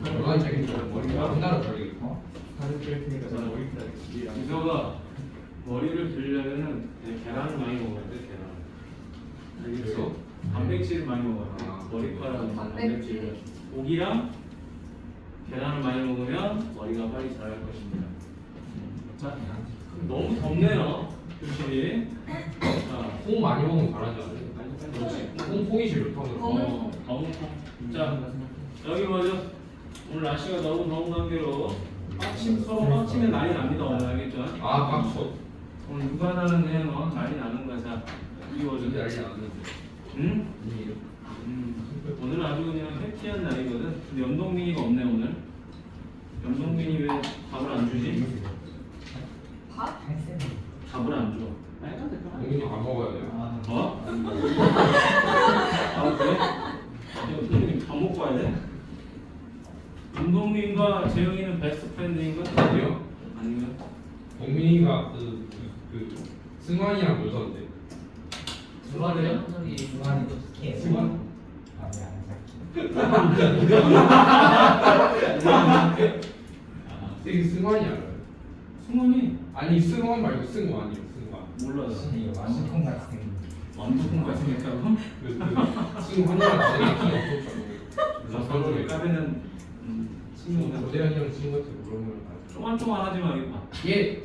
얼마나 재밌어요. 머리가 한 달은 걸리겠고. 다른 트레이닝이니까 저는 오리피라 이서가 머리를 빌려면은 계란을 많이 먹어야 돼. 계란. 알겠어? 단백질을 많이 먹어야 돼. 머리카락은 단백질. 고기랑 계란을 많이 먹으면 머리가 빨리 자랄 것입니다. 자, 너무 덥네요. 교실이. 자, 콩 많이 먹으면 잘하지 않아요? 그렇지. 콩이 제일 좋다고. 더운 콩. 자, 여기 뭐죠? 오늘 날씨가 너무 더운 관계로 서로 빡치면 난리 납니다. 오늘 알겠죠? 아, 깍소. 오늘 육아하는 애 난리 나는 거야. 자, 이거 뭐죠? 이게 알지 않았는데. 응? 오늘 아주 그냥 해피한 날이거든. 근데 연동민이가 없네 오늘. 연동민이 왜 밥을 안 주지? 밥? 밥을 안 줘. 동민이 밥 먹어야 돼요. 어? 아 그래? 연동민 밥 먹고 와야 돼? 연동민과 재영이는 베스트 프렌드인가? 아니요. 아니면? 동민이가 승환이랑 놀던데. 승환이요? 중간이도 스킨 승환? 되게 승환이 알아요. 승환이 아니 승환 말고 승환이요. 승환. 몰라요. 완전 같은 완두콩 생겼다고? 승환이랑 되게 키 없었다고. 서로 까베는 친구가 고대현이 형 친구한테 물어보면 알죠. 쪼만쪼만하지 말고. 예.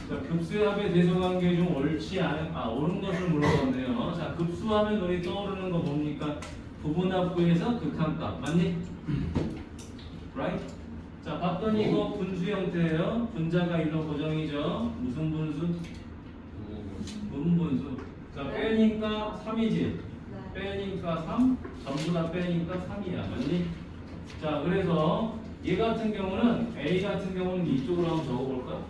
자, 급수합의 대소관계 중 옳지 않은 옳은 것을 물어봤네요. 자, 급수하면 우리 떠오르는 거 뭡니까? 부분합부에서 극한값 맞니? Right? 자, 봤더니 이거 분수 형태예요. 분자가 일로 고정이죠. 무슨 분수? 분분수. 자, 빼니까 3이지. 빼니까 3. 전부 다 빼니까 3이야. 맞니? 자, 그래서 얘 같은 경우는 A 같은 경우는 이쪽으로 한번 적어볼까?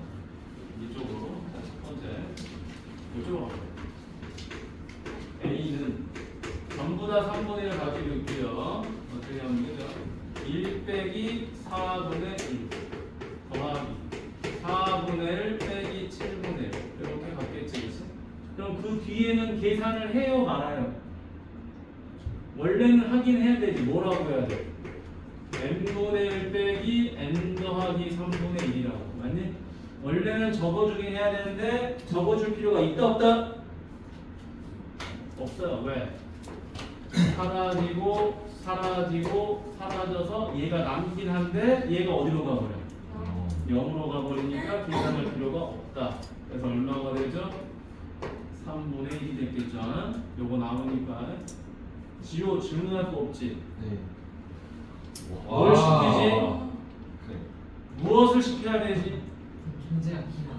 이쪽으로. 첫 번째. 이쪽으로 가볼까요? A는 전부 다 3분의 1을 가지고 있고요. 어떻게 하면 되죠? 1 빼기 4분의 1 더하기 4분의 1 빼기 7분의 1 이렇게 갖겠지, 그치? 그럼 그 뒤에는 계산을 해요, 말아요? 원래는 하긴 해야 되지. 뭐라고 해야 돼? n분의 1 빼기 n 더하기 3분의 1이라고. 맞니? 원래는 적어주긴 해야 되는데 적어줄 필요가 있다, 없다? 없어요. 왜? 사라지고 사라지고 사라져서 얘가 남긴 한데 얘가 어디로 가버려? 0으로 가버리니까 계산할 필요가 없다. 그래서 얼마가 되죠? 3분의 1이 됐겠죠? 요거 나오니까 지호 질문할 거 없지? 네. 뭘 시키지? 그래. 무엇을 시켜야 되지? 문제가 기나.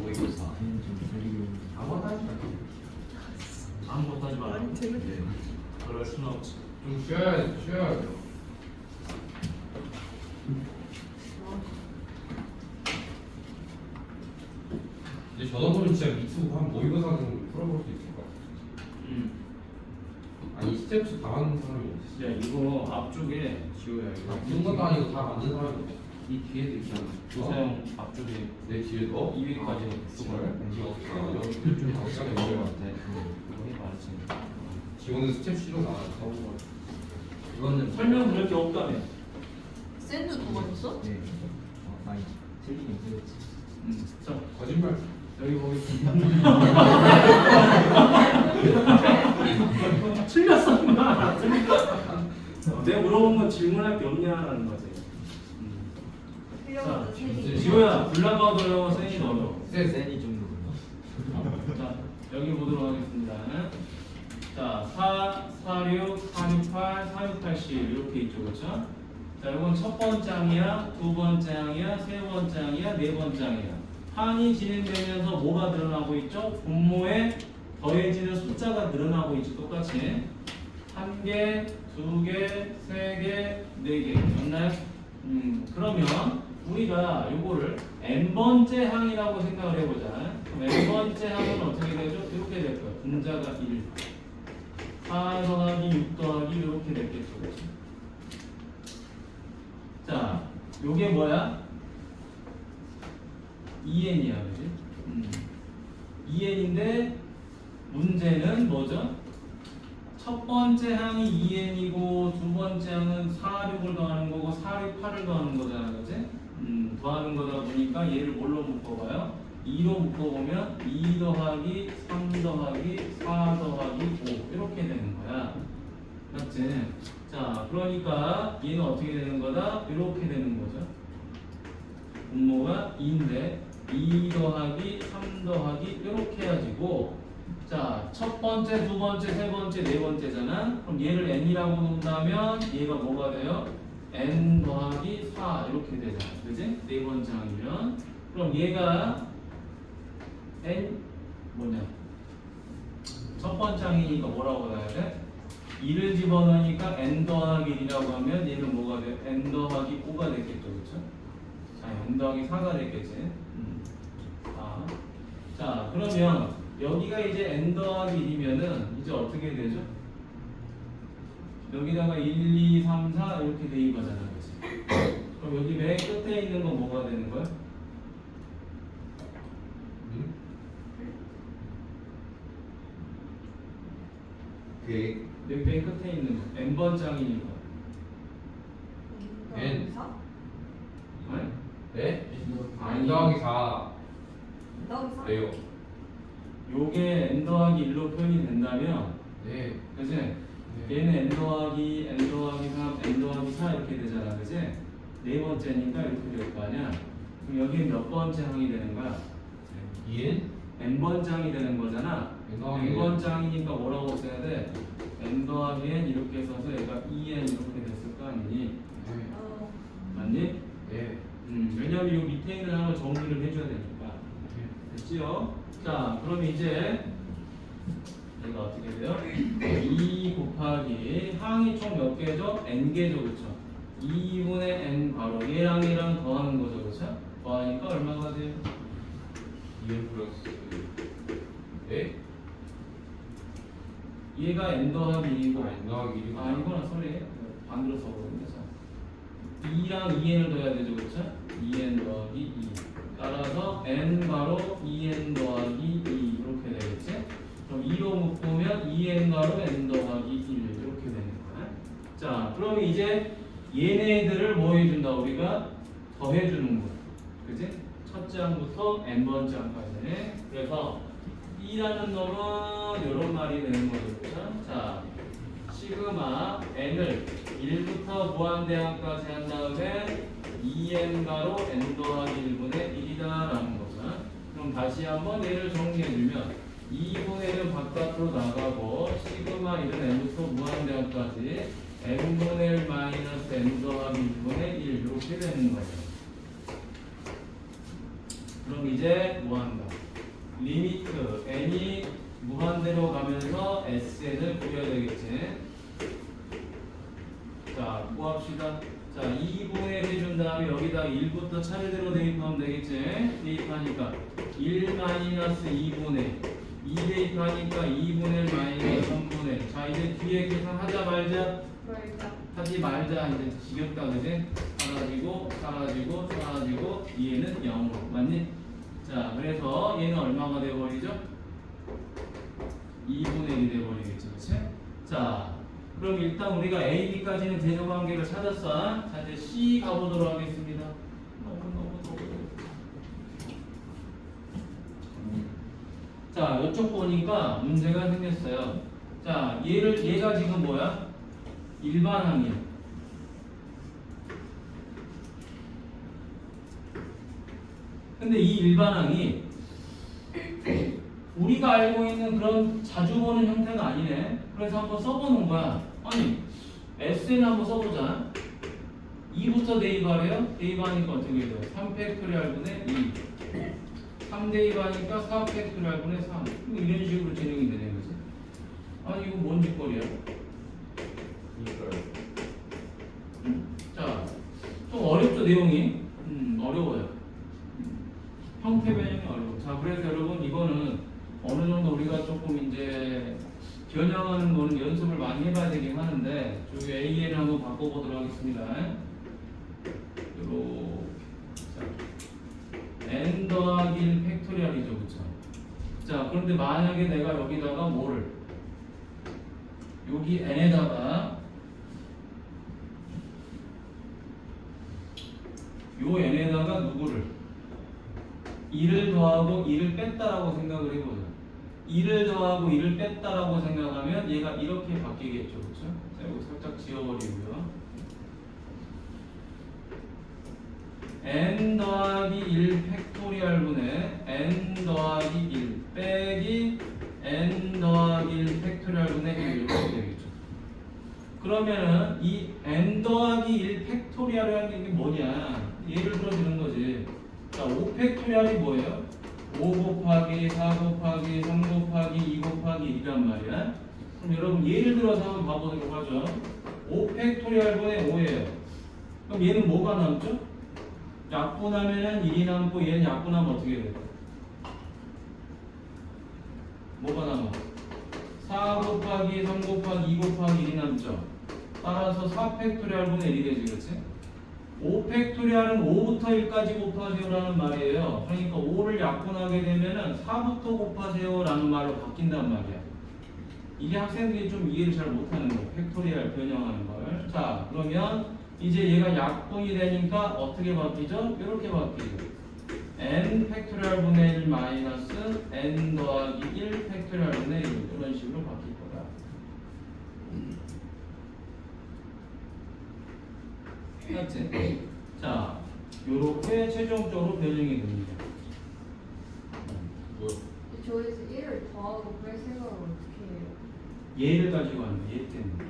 모의고사. 아무것도 하지 마. 아무것도 하지 마라. 네. 그럴 수는 없지. 좀 쉬어야죠. 근데 저 정도면 진짜 미투 한 모의고사 정도 풀어볼 수 있을 것 같아요. 아니 스텝스 다 하는 사람이 어딨어? 야 이거 앞쪽에 지호야 이거. 그런 것도 아니고 다 만든 사람이 어딨어? 이 뒤에도 있잖아. 조사형 앞쪽에 내 뒤에 너? 200까지 여기 좀 박사가 있는 것 같아. 이거 말했지. 지원은 스텝 C로 나가서 이거는 설명 드릴 게 없다며. 샌드 누가 줬어? 네. 많이 틀리긴 틀렸지. 자 거짓말. 여기 보겠습니다. 틀렸어 인마. 내가 물어본 건 질문할 게 없냐라는 거지. 자 지호야 블락아웃 어려워 세니 어려워. 센이 좀 자, 여기 보도록 하겠습니다. 자, 4, 4, 6, 4, 6, 8, 4, 6, 8, 10 이렇게 있죠, 그렇죠? 자, 이건 첫 번째 항이야, 두 번째 항이야, 세 번째 항이야, 네 번째 항이야. 항이 진행되면서 뭐가 늘어나고 있죠? 분모에 더해지는 숫자가 늘어나고 있죠, 똑같이. 한 개, 두 개, 세 개, 네 개. 맞나요? 그러면 우리가 요거를 n번째 항이라고 생각을 해보자. 그럼 n번째 항은 어떻게 되죠? 이렇게 될 거예요. 분자가 1. 4 더하기 6 더하기 이렇게 됐겠죠. 그렇죠? 자, 요게 뭐야? 2n이야, 그지? 2n인데 문제는 뭐죠? 첫 번째 항이 2n이고 두 번째 항은 4, 6을 더하는 거고 4, 6, 8을 더하는 거잖아, 그치? 더하는 거다 보니까 얘를 뭘로 묶어봐요? 2로 묶어보면 2 더하기 3 더하기 4 더하기 5 이렇게 되는 거야. 맞지? 자, 그러니까 얘는 어떻게 되는 거다? 이렇게 되는 거죠. 분모가 2인데 2 더하기 3 더하기 이렇게 해가지고 자, 첫 번째, 두 번째, 세 번째, 네 번째잖아. 그럼 얘를 n이라고 놓는다면 얘가 뭐가 돼요? n 더하기 4 이렇게 되잖아. 그지? 네 번째 항이면 그럼 얘가 n 뭐냐? 첫 번째 항이니까 뭐라고 나야 돼? 2를 집어넣으니까 n 더하기 1이라고 하면 얘는 뭐가 돼? n 더하기 5가 되겠죠. 그쵸? 자, n 더하기 4가 되겠지. 자, 그러면 여기가 이제 n 더하기 1이면은 이제 어떻게 되죠? 여기다가 1, 2, 3, 4 이렇게 대입하잖아. 그치? 그럼 여기 맨 끝에 있는 건 뭐가 되는 거야? 여기 맨 끝에 있는 거 n번장이니까 N. 아니? 네? 아니. n 더하기 4 더하기 4? 네요. 요게 n 더하기 1로 표현이 된다면 네. 그치? 네. 얘는 n 더하기 3, n 더하기 4 이렇게 되잖아. 그치? 네 번째니까 이렇게 될 거 아니야? 그럼 여기는 몇 번째 항이 되는 거야? 2n? n번장이 되는 거잖아. N 더하기 n번장이니까 뭐라고 써야 돼? n 더하기 n 이렇게 써서 얘가 2n 이렇게 됐을 거 아니니? 네. 맞니? 네. 왜냐면 이 밑에 있는 항을 정리를 해줘야 되니까. 됐지요? 자, 그럼 이제 얘가 어떻게 돼요? 2 곱하기 항이 총 몇 개죠? n개죠, 그쵸? 2분의 n 바로 얘랑 얘랑 더하는 거죠, 그쵸? 더하니까 얼마가 돼요? 2n 플러스 네? 얘가 n 더하기 2고 n 더하기 1이고 아, 이거는 소리 반대로 써보겠네. 자, 2랑 2n을 더해야 되죠, 그쵸? 2n 더하기 2 따라서 n 바로 2n 더하기 2 이렇게 되겠지? 그럼 2로 묶으면 2n 바로 n 더하기 1 이렇게 되는 거야. 자, 그럼 이제 얘네들을 뭐 해준다? 우리가 더해주는 거야. 그지? 첫째 항부터 n번째 항까지. 그래서 E라는 놈은 이런 말이 되는 거죠. 그죠? 자, 시그마 n을 1부터 무한대항까지 한 다음에 2n 가로 n 더하기 1분의 1이다 라는 거죠. 그럼 다시 한번 얘를 정리해주면 2분의 1은 바깥으로 나가고 시그마 1은 n부터 무한대항까지 n분의 1 마이너스 n 더하기 1분의 1 이렇게 되는 거죠. 그럼 이제 뭐 한다? 리미트 n이 무한대로 가면서 sn을 그려야 되겠지. 자, 구합시다. 자, 2분의 1 해준 다음에 여기다 1부터 차례대로 대입하면 되겠지. 대입하니까 1 마이너스 2분의 2 대입하니까 2분의 1 마이너스 3분의 1. 자, 이제 뒤에 계산 하자 말자. 말자. 하지 말자. 이제 지겹다, 그지? 사라지고 사라지고 사라지고 얘는 0으로 맞니? 자, 그래서 얘는 얼마가 되어버리죠? 2분의 1이 되어버리겠죠, 그치? 자, 그럼 일단 우리가 A, B까지는 대조관계를 찾았어. 자, 이제 C 가보도록 하겠습니다. 너무. 자, 이쪽 보니까 문제가 생겼어요. 자, 얘가 지금 뭐야? 일반항이야. 근데 이 일반항이 우리가 알고 있는 그런 자주 보는 형태가 아니네. 그래서 한번 써보는 거야. 아니, SN 한번 써보자. 2부터 대입하래요? 대입하니까 어떻게 돼요? 3팩토리알분의 2. 3 대입하니까 4팩토리알분의 3. 이런 식으로 진행이 되는 거지. 아니, 이거 뭔 짓거리야? 자, 좀 어렵죠, 내용이? 어려워요. 형태 변형이 어려워. 자, 그래서 여러분 이거는 어느 정도 우리가 조금 이제 변형하는 거는 연습을 많이 해봐야 되긴 하는데 저기 AN을 한번 바꿔보도록 하겠습니다. 요렇게. 자, n 더하기 1 팩토리얼이죠, 그쵸? 자, 그런데 만약에 내가 여기다가 뭐를 여기 n에다가 요 n에다가 누구를 2를 더하고 2를 뺐다라고 생각을 해보자. 2를 더하고 2를 뺐다라고 생각하면 얘가 이렇게 바뀌겠죠, 그렇죠? 자, 이거 살짝 지워버리고요. n 더하기 1 팩토리얼분의 n 더하기 1 빼기 n 더하기 1 팩토리얼분의 1 이렇게 되겠죠. 그러면은 이 n 더하기 1 팩토리얼이라는 게 뭐냐? 예를 들어 주는 거지. 자, 5 팩토리얼이 뭐예요? 5 곱하기 4 곱하기 3 곱하기 2 곱하기 1이란 말이야. 그럼 여러분 예를 들어서 한번 봐보도록 하죠. 5 팩토리얼분의 5예요. 그럼 얘는 뭐가 남죠? 약분하면은 1이 남고 얘는 약분하면 어떻게 돼요? 뭐가 남아? 4 곱하기 3 곱하기 2 곱하기 1이 남죠. 따라서 4 팩토리얼분의 1이 되지, 그렇지? 5 팩토리얼은 5부터 1까지 곱하세요라는 말이에요. 그러니까 5를 약분하게 되면은 4부터 곱하세요라는 말로 바뀐단 말이야. 이게 학생들이 좀 이해를 잘 못하는 거예요. 팩토리얼 변형하는 걸. 자, 그러면 이제 얘가 약분이 되니까 어떻게 바뀌죠? 이렇게 바뀌죠. n 팩토리얼 분의 1 마이너스 n 더하기 1 팩토리얼 분의 1 이런 식으로 바뀔 거다. 맞지? 자, 요렇게 최종적으로 변형이 됩니다. 뭐야? 저기서 1을 더하고 뺄 생각을 어떻게 해요? 얘를 가지고 하는 거야, 얘 때문에.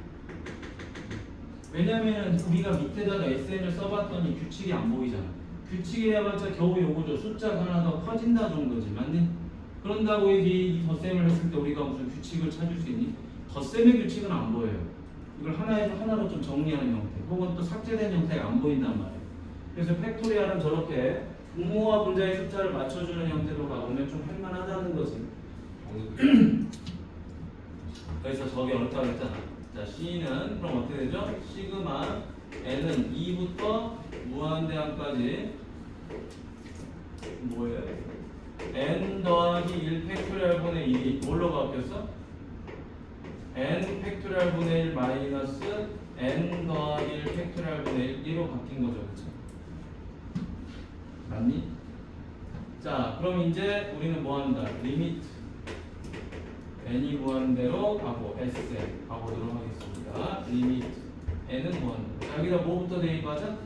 왜냐면 우리가 밑에다가 SN을 써봤더니 규칙이 안 보이잖아. 규칙이 해봤자 겨우 요거죠. 숫자가 하나 더 커진다 정도지. 맞니? 그런다고 이 덧셈을 했을 때 우리가 무슨 규칙을 찾을 수 있니? 덧셈의 규칙은 안 보여요. 이걸 하나에서 하나로 좀 정리하는 형태 혹은 또 삭제된 형태가 안 보인단 말이에요. 그래서 팩토리얼은 저렇게 분모와 분자의 숫자를 맞춰주는 형태로 가보면 좀 할만하다는 거지. 그래서 저게 어렵다고 했잖아. 자, C는 그럼 어떻게 되죠? 시그마 N은 2부터 무한대항까지 뭐예요? N 더하기 1 팩토리얼 분의 1이 뭘로 바뀌었어? N 팩토리얼 분의 1 마이너스 N 더하기 1 팩토리얼 분의 1로 바뀐 거죠, 그렇죠? 맞니? 자, 그럼 이제 우리는 뭐 한다? 리미트 n이 무한대로 가고 sn 가보도록 하겠습니다. 리미트 n은 무한대로. 자, 여기다 뭐부터 대입하자?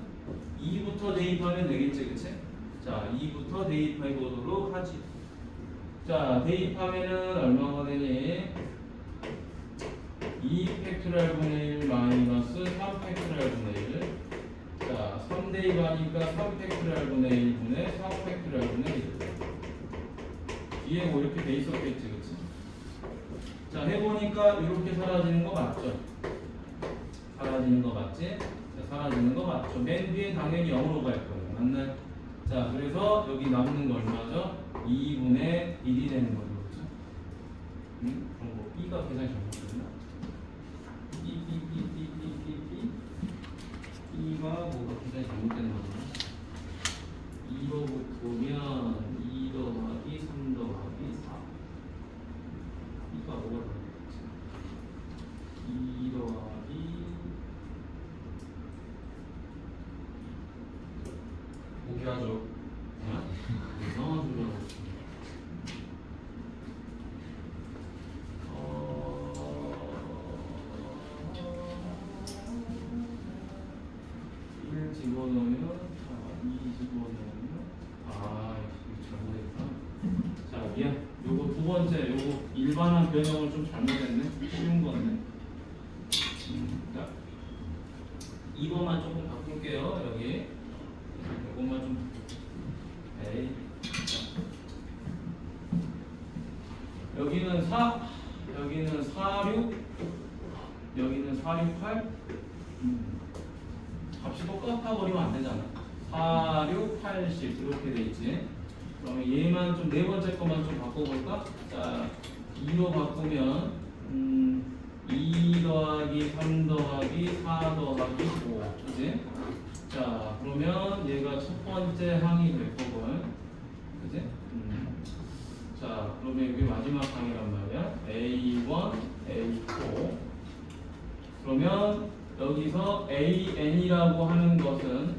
2부터 대입하면 되겠지, 그치? 자, 2부터 대입해 보도록 하지. 자, 대입하면은 얼마가 되니? 2 팩토리얼 분의 1 마이너스 3 팩토리얼 분의 1. 자, 3 대입하니까 3 팩토리얼 분의 1 분의 4 팩토리얼 분의 1. 뒤에 뭐 이렇게 돼 있었겠지, 그치? 자, 해보니까 이렇게 사라지는 거 맞죠? 사라지는 거 맞지? 자, 사라지는 거 맞죠? 맨 뒤에 당연히 0으로 갈 거예요. 맞나요? 자, 그래서 여기 남는 거 얼마죠? 2분의 1이 되는 거죠. 그렇죠? 그럼 뭐 B가 계산이 잘못됐나? B가 뭐가 계산이 잘못된 거구나. 2로 바꾸면 2 더하기 3 더하기 4. B가 뭐가 잘못됐지? 2 더하기 포기하죠. 이상한 소리 하고 있어. 1 집어넣으면 2 집어넣으면 이거 잘못했다. 자, 미안. 요거 두 번째 요거 일반한 변형을 좀 잘못했네. 쉬운 건데. 자, 이거만 조금 바꿀게요. 여기 이것만 좀 에이. 여기는 4, 여기는 46, 여기는 468. 값이 똑같아 버리면 안 되잖아. 46, 80 이렇게 돼 있지. 그러면 얘만 좀 네 번째 것만 좀 바꿔볼까? 자, 2로 바꾸면 2 더하기 3 더하기 4 더하기 5, 그지? 자, 그러면 얘가 첫 번째 항이 될 거고요, 그지? 자, 그러면 여기 마지막 항이란 말이야. A1, A4. 그러면 여기서 AN이라고 하는 것은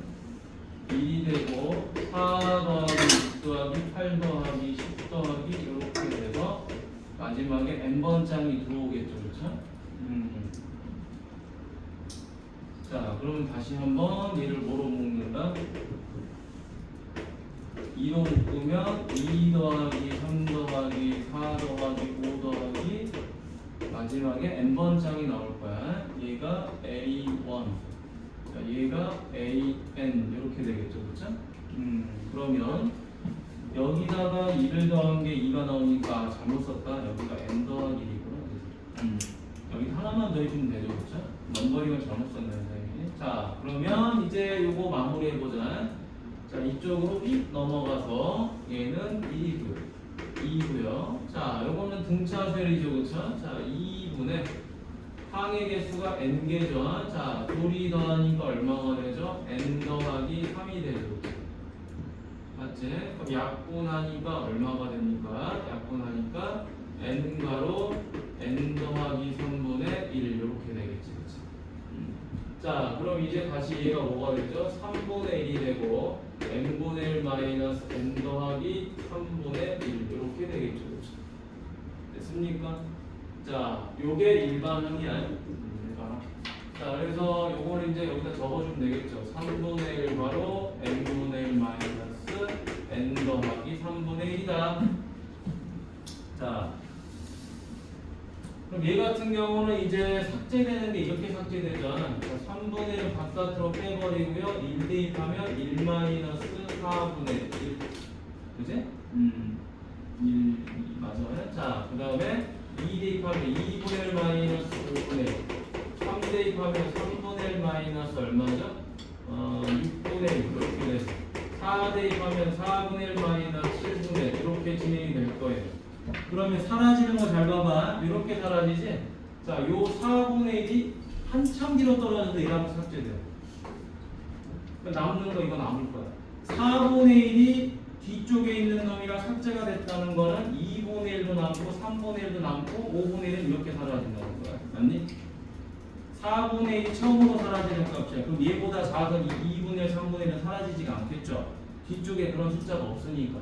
1이 되고 4 더하기 6 더하기 8 더하기 10 더하기 이렇게 돼서 마지막에 n번 짱이 들어오겠죠, 그렇죠? 자, 그러면 다시 한번 얘를 뭐로 묶는다? 2로 묶으면 2 더하기 3 더하기 4 더하기 5 더하기 마지막에 n번 짱이 나올 거야. 얘가 A1, 자, 얘가 AN 이렇게 되겠죠, 그렇죠? 그러면 여기다가 2를 더한 게 2가 나오니까 잘못 썼다. 여기가 n 더하기 1이구나. 여기 하나만 더 해주면 되죠, 그렇죠? 넘버링을 잘못 썼네, 선생님이. 자, 그러면 이제 요거 마무리해 보자. 자, 이쪽으로 휙 넘어가서 얘는 2고요. 자, 요거는 등차수열이죠, 그렇죠? 자, 2분의 항의 개수가 n 개죠. 자, 둘이 더하니까 얼마가 되죠? n 더하기 3이 되죠, 그렇죠? 맞지? 그럼 약분하니까 얼마가 됩니까? 약분하니까 n가로 n 더하기 3분의 1 이렇게 되겠지, 그렇지? 자, 그럼 이제 다시 얘가 뭐가 되죠? 3분의 1이 되고 n분의 1 마이너스 n 더하기 3분의 1 이렇게 되겠죠, 그렇죠? 됐습니까? 자, 요게 일반항이야. 자, 그래서 요거를 이제 여기다 적어주면 되겠죠. 3분의 1 바로 n분의 1 마이너스 n 더하기 3분의 1이다. 자, 그럼 얘 같은 경우는 이제 삭제되는 게 이렇게 삭제되죠. 자, 3분의 1 바깥으로 빼버리고요. 1 대입하면 1 마이너스 4분의 1. 그지? 1 맞아요. 자, 그 다음에 2 대입하면 2분의 1 마이너스 5분의 1. 3 대입하면 3분의 1 마이너스 얼마죠? 6분의 1 이렇게 돼서 4 대입하면 4분의 1 마이너스 7분의 1 이렇게 진행이 될 거예요. 그러면 사라지는 거 잘 봐봐. 이렇게 사라지지? 자, 요 4분의 1이 한참 뒤로 떨어져도 얘랑 삭제돼요. 남는 거 이거 남을 거야. 4분의 1이 뒤쪽에 있는 놈이랑 삭제가 됐다는 거는 2분의 1도 남고 3분의 1도 남고 5분의 1은 이렇게 사라진다는 거야. 맞니? 4분의 1이 처음으로 사라지는 값이야. 그럼 얘보다 작은 2분의 1, 3분의 1은 사라지지가 않겠죠. 뒤쪽에 그런 숫자가 없으니까.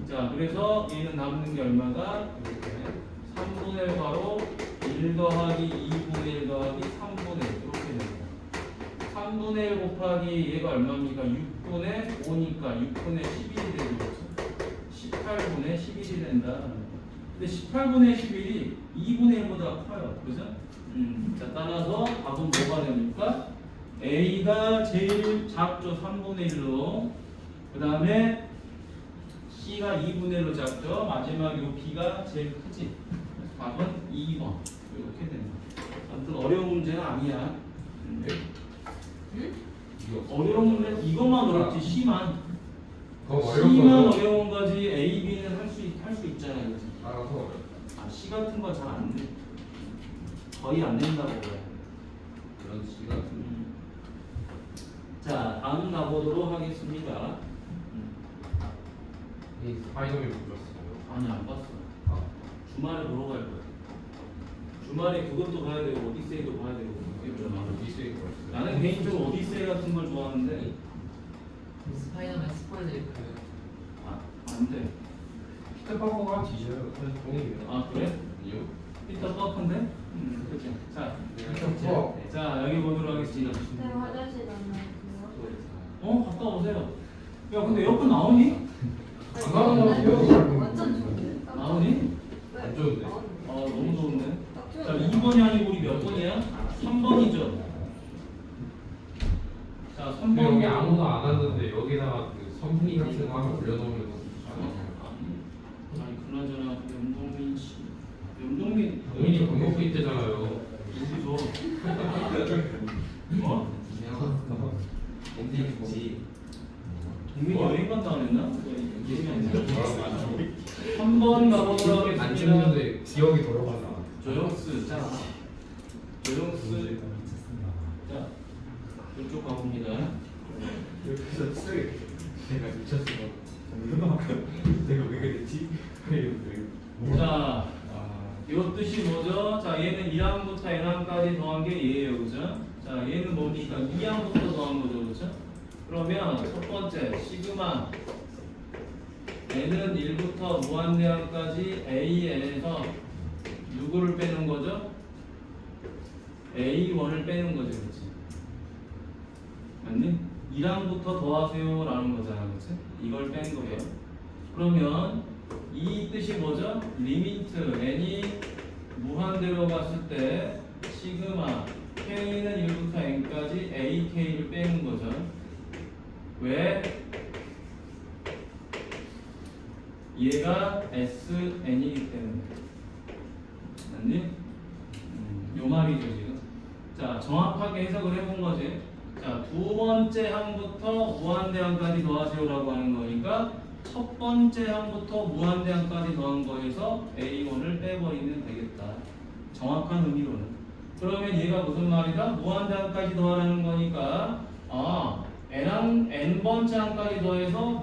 자, 그래서 얘는 남는 게 얼마가? 이렇게 3분의 1 바로 1 더하기 2분의 1 더하기 3분의 1 이렇게 됩니다. 3분의 1 곱하기 얘가 얼마입니까? 6분의 5니까 6분의 11이 되죠. 18분의 11이 된다. 근데 18분의 11이 2분의 1보다 커요. 그죠? 자, 따라서 답은 뭐가 됩니까? A가 제일 작죠. 3분의 1로. 그 다음에 C가 2분의 1로 작죠. 마지막 요 B가 제일 크지. 답은 2번. 이렇게 됩니다. 아무튼 어려운 문제는 아니야. 어려운 문제 이것만 어렵지. C만. C만 어려운 거지. A, B는 할 수 있잖아요. 그치? 알아서 어려워. 아, C 같은 건 잘 안 돼. 거의 안 된다고 그래. 그런 시 같은. 자, 다음 가보도록 하겠습니다. 이 스파이더맨 보셨어요? 아니, 안 봤어. 아, 주말에 보러 갈 거야. 주말에 그것도 봐야 되고 오디세이도 봐야 되고. 미스에 걸었어요. 나는 개인적으로 오디세이 같은 걸 좋아하는데 스파이더맨 스포일러 아, 안 돼. 피터 파커가 뒤져요. 그래서 동의해요. 아, 그래? 아니요. 피터 퍼컨데? 그렇지. 자, 네. 자, 여기 보도록 하겠습니다. 네, 화장실 갔나요? 갔다 오세요. 야, 근데 에어컨 나오니? 안 나오냐고요? 완전 좋은데? 나오니? 왜? 안 좋은데? 너무 좋은데. 딱 자, 좋은데? 2번이 아니고 우리 몇 번이야? 3번이죠. 자, 근데 3번. 여기 아무도 안 왔는데 여기다가 그 선풍기 같은 거 하나 올려놓으면 아니, 그나저나 염동민 씨. 염동민 본인이 방법도 있대잖아요. 누구죠? 어? 엔딩이지. 동민이 여행 간다 그랬나? 기억이 안 나. 뭐라고 하죠? 3번 가보도록 안 하겠습니다. 찍는데 기억이 돌아가나. 조영스, 자, 조영스, 자, 이쪽 가봅니다. 여기서 쓰레. 내가 미쳤어. 내가 왜 그랬지? 자, 이 뜻이 뭐죠? 자, 자, 얘는 1항부터 n항까지 더한 게 얘예요, 그죠? 자, 얘는 뭡니까? 2항부터 더한 거죠, 그죠? 그러면 첫 번째 시그마 n은 1부터 무한대항까지 an에서 누구를 빼는 거죠? a1을 빼는 거죠, 그렇지? 맞니? 1항부터 더하세요 라는 거잖아, 그렇지? 이걸 뺀 거예요. 그러면 이 뜻이 뭐죠? 리미트 n이 무한대로 갔을 때 시그마 k는 1부터 n까지 ak를 빼는 거죠. 왜? 얘가 sn이기 때문에. 맞니? 요 말이죠 지금. 자, 정확하게 해석을 해본 거지. 자, 두 번째 항부터 무한대항까지 더하세요라고 하는 거니까 첫 번째 항부터 무한대항까지 더한 거에서 a1을 빼버리면 되겠다. 정확한 의미로는. 그러면 얘가 무슨 말이다? 무한대항까지 더하라는 거니까 n번째 항까지 더해서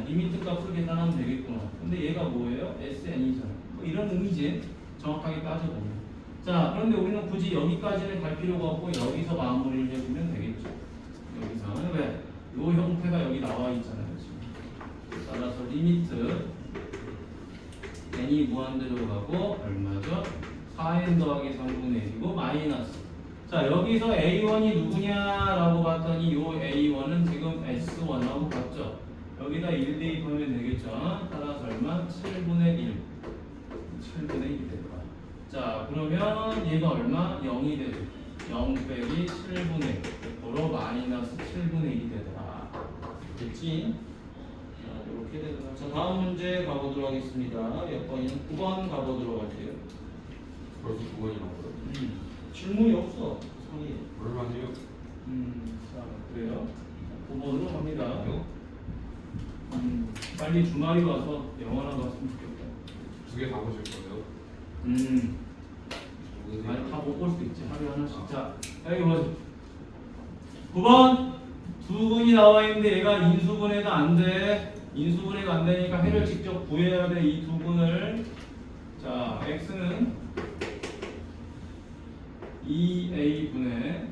리미트 값을 계산하면 되겠구나. 근데 얘가 뭐예요? sn이잖아. 뭐 이런 의미지. 정확하게 따져보면. 자, 그런데 우리는 굳이 여기까지는 갈 필요가 없고 여기서 마무리를 해주면 되겠죠. 여기서는 왜? 이 형태가 여기 나와 있잖아요. 지금. 따라서 리미트 n이 무한대로 가고 얼마죠? 4n 더하기 3분의 1이고 마이너스. 자, 여기서 a1이 누구냐라고 봤더니 이 a1은 지금 s1하고 같죠? 여기다 1 대입하면 되겠죠? 따라서 얼마? 7분의 1. 7분의 1이 될까? 자, 그러면 얘가 얼마? 0이 되죠. 0 빼기 7분의 1. 도로 마이너스 7분의 1이 되더라. 됐지? 자, 이렇게 되더라. 자, 다음 문제 가보도록 하겠습니다. 몇 번이냐? 9번 가보도록 할게요. 벌써 9번이 나오거든요. 질문이 없어. 성이. 얼마네요? 자, 그래요. 9번으로 갑니다. 아니요? 빨리 주말이 와서 영화나 봤으면 좋겠다. 2개 다 보실 거예요? 아니, 다 못 볼 수 있지. 하루에 하나씩. 자, 여기 보세요. 9번 두 분이 나와 있는데 얘가 인수분해가 안 돼. 인수분해가 안 되니까 해를 직접 구해야 돼. 이 두 분을. 자, x는 2a분의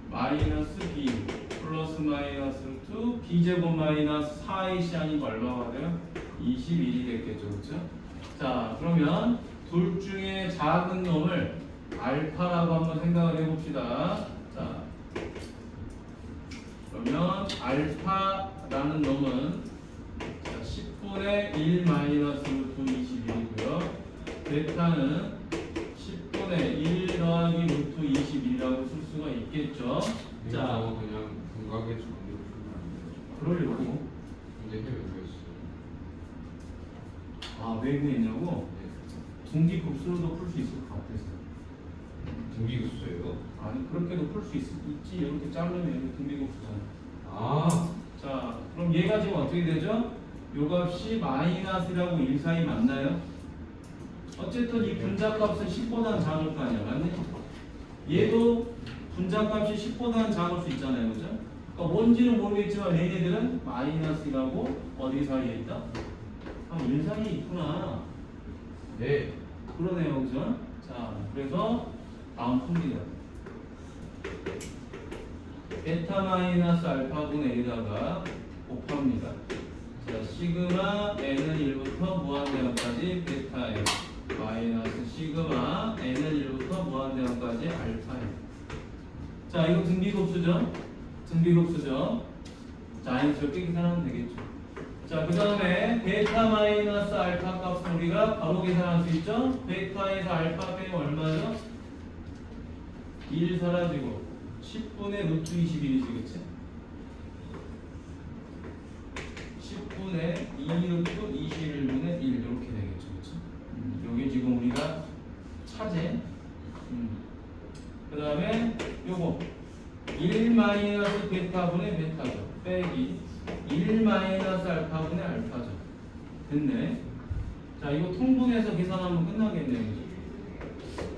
마이너스 b 플러스 마이너스 2 b제곱 마이너스 4ac 하니까 얼마가 돼요? 21이 됐겠죠, 그렇죠? 자, 그러면 둘 중에 작은 놈을 알파라고 한번 생각을 해봅시다. 자, 그러면 알파라는 놈은 10분의 1 마이너스 루트 21이고요. 베타는 10분의 1 더하기 루트 21이라고 쓸 수가 있겠죠. 자, 자, 그냥 분각의 정리로 풀면 안 돼요. 그러려고. 근데 해외 있어요. 아, 외국에 있냐고? 네. 등기급수로도 풀 수 있을 것 같아서. 등기급수예요? 아니, 그렇게도 풀 수 있지. 이렇게 자르면 이렇게 등기급수잖아. 아, 자, 그럼 얘가 지금 어떻게 되죠? 요 값이 마이너스라고 1 사이 맞나요? 어쨌든 이 분자값은 10보다는 작을 거 아니야, 맞네? 얘도 분자값이 10보다는 작을 수 있잖아요, 그죠? 그러니까 뭔지는 모르겠지만 얘네들은 마이너스라고 어디 사이에 있다? 1 사이에 있구나. 네. 그러네요, 그죠? 자, 그래서 다음 풉니다. 베타 마이너스 알파분의 1에다가 곱합니다. 자, 시그마 n은 1부터 무한대항까지 베타 n 마이너스 시그마 n은 1부터 무한대항까지 알파 n. 자, 이거 등비급수죠? 등비급수죠? 자연스럽게 계산하면 되겠죠. 자, 그 다음에 베타 마이너스 알파 값은 우리가 바로 계산할 수 있죠? 베타에서 알파 빼면 얼마죠? 1 사라지고 10분의 루트 21이지, 그치? 10분의 2 루트 21분의 1 이렇게 되겠죠, 그치? 요게 지금 우리가 차제. 그 다음에 요거 1 마이너스 베타분의 베타죠. 빼기 1 마이너스 알파분의 알파죠. 됐네. 자, 이거 통분해서 계산하면 끝나겠네요. 이제.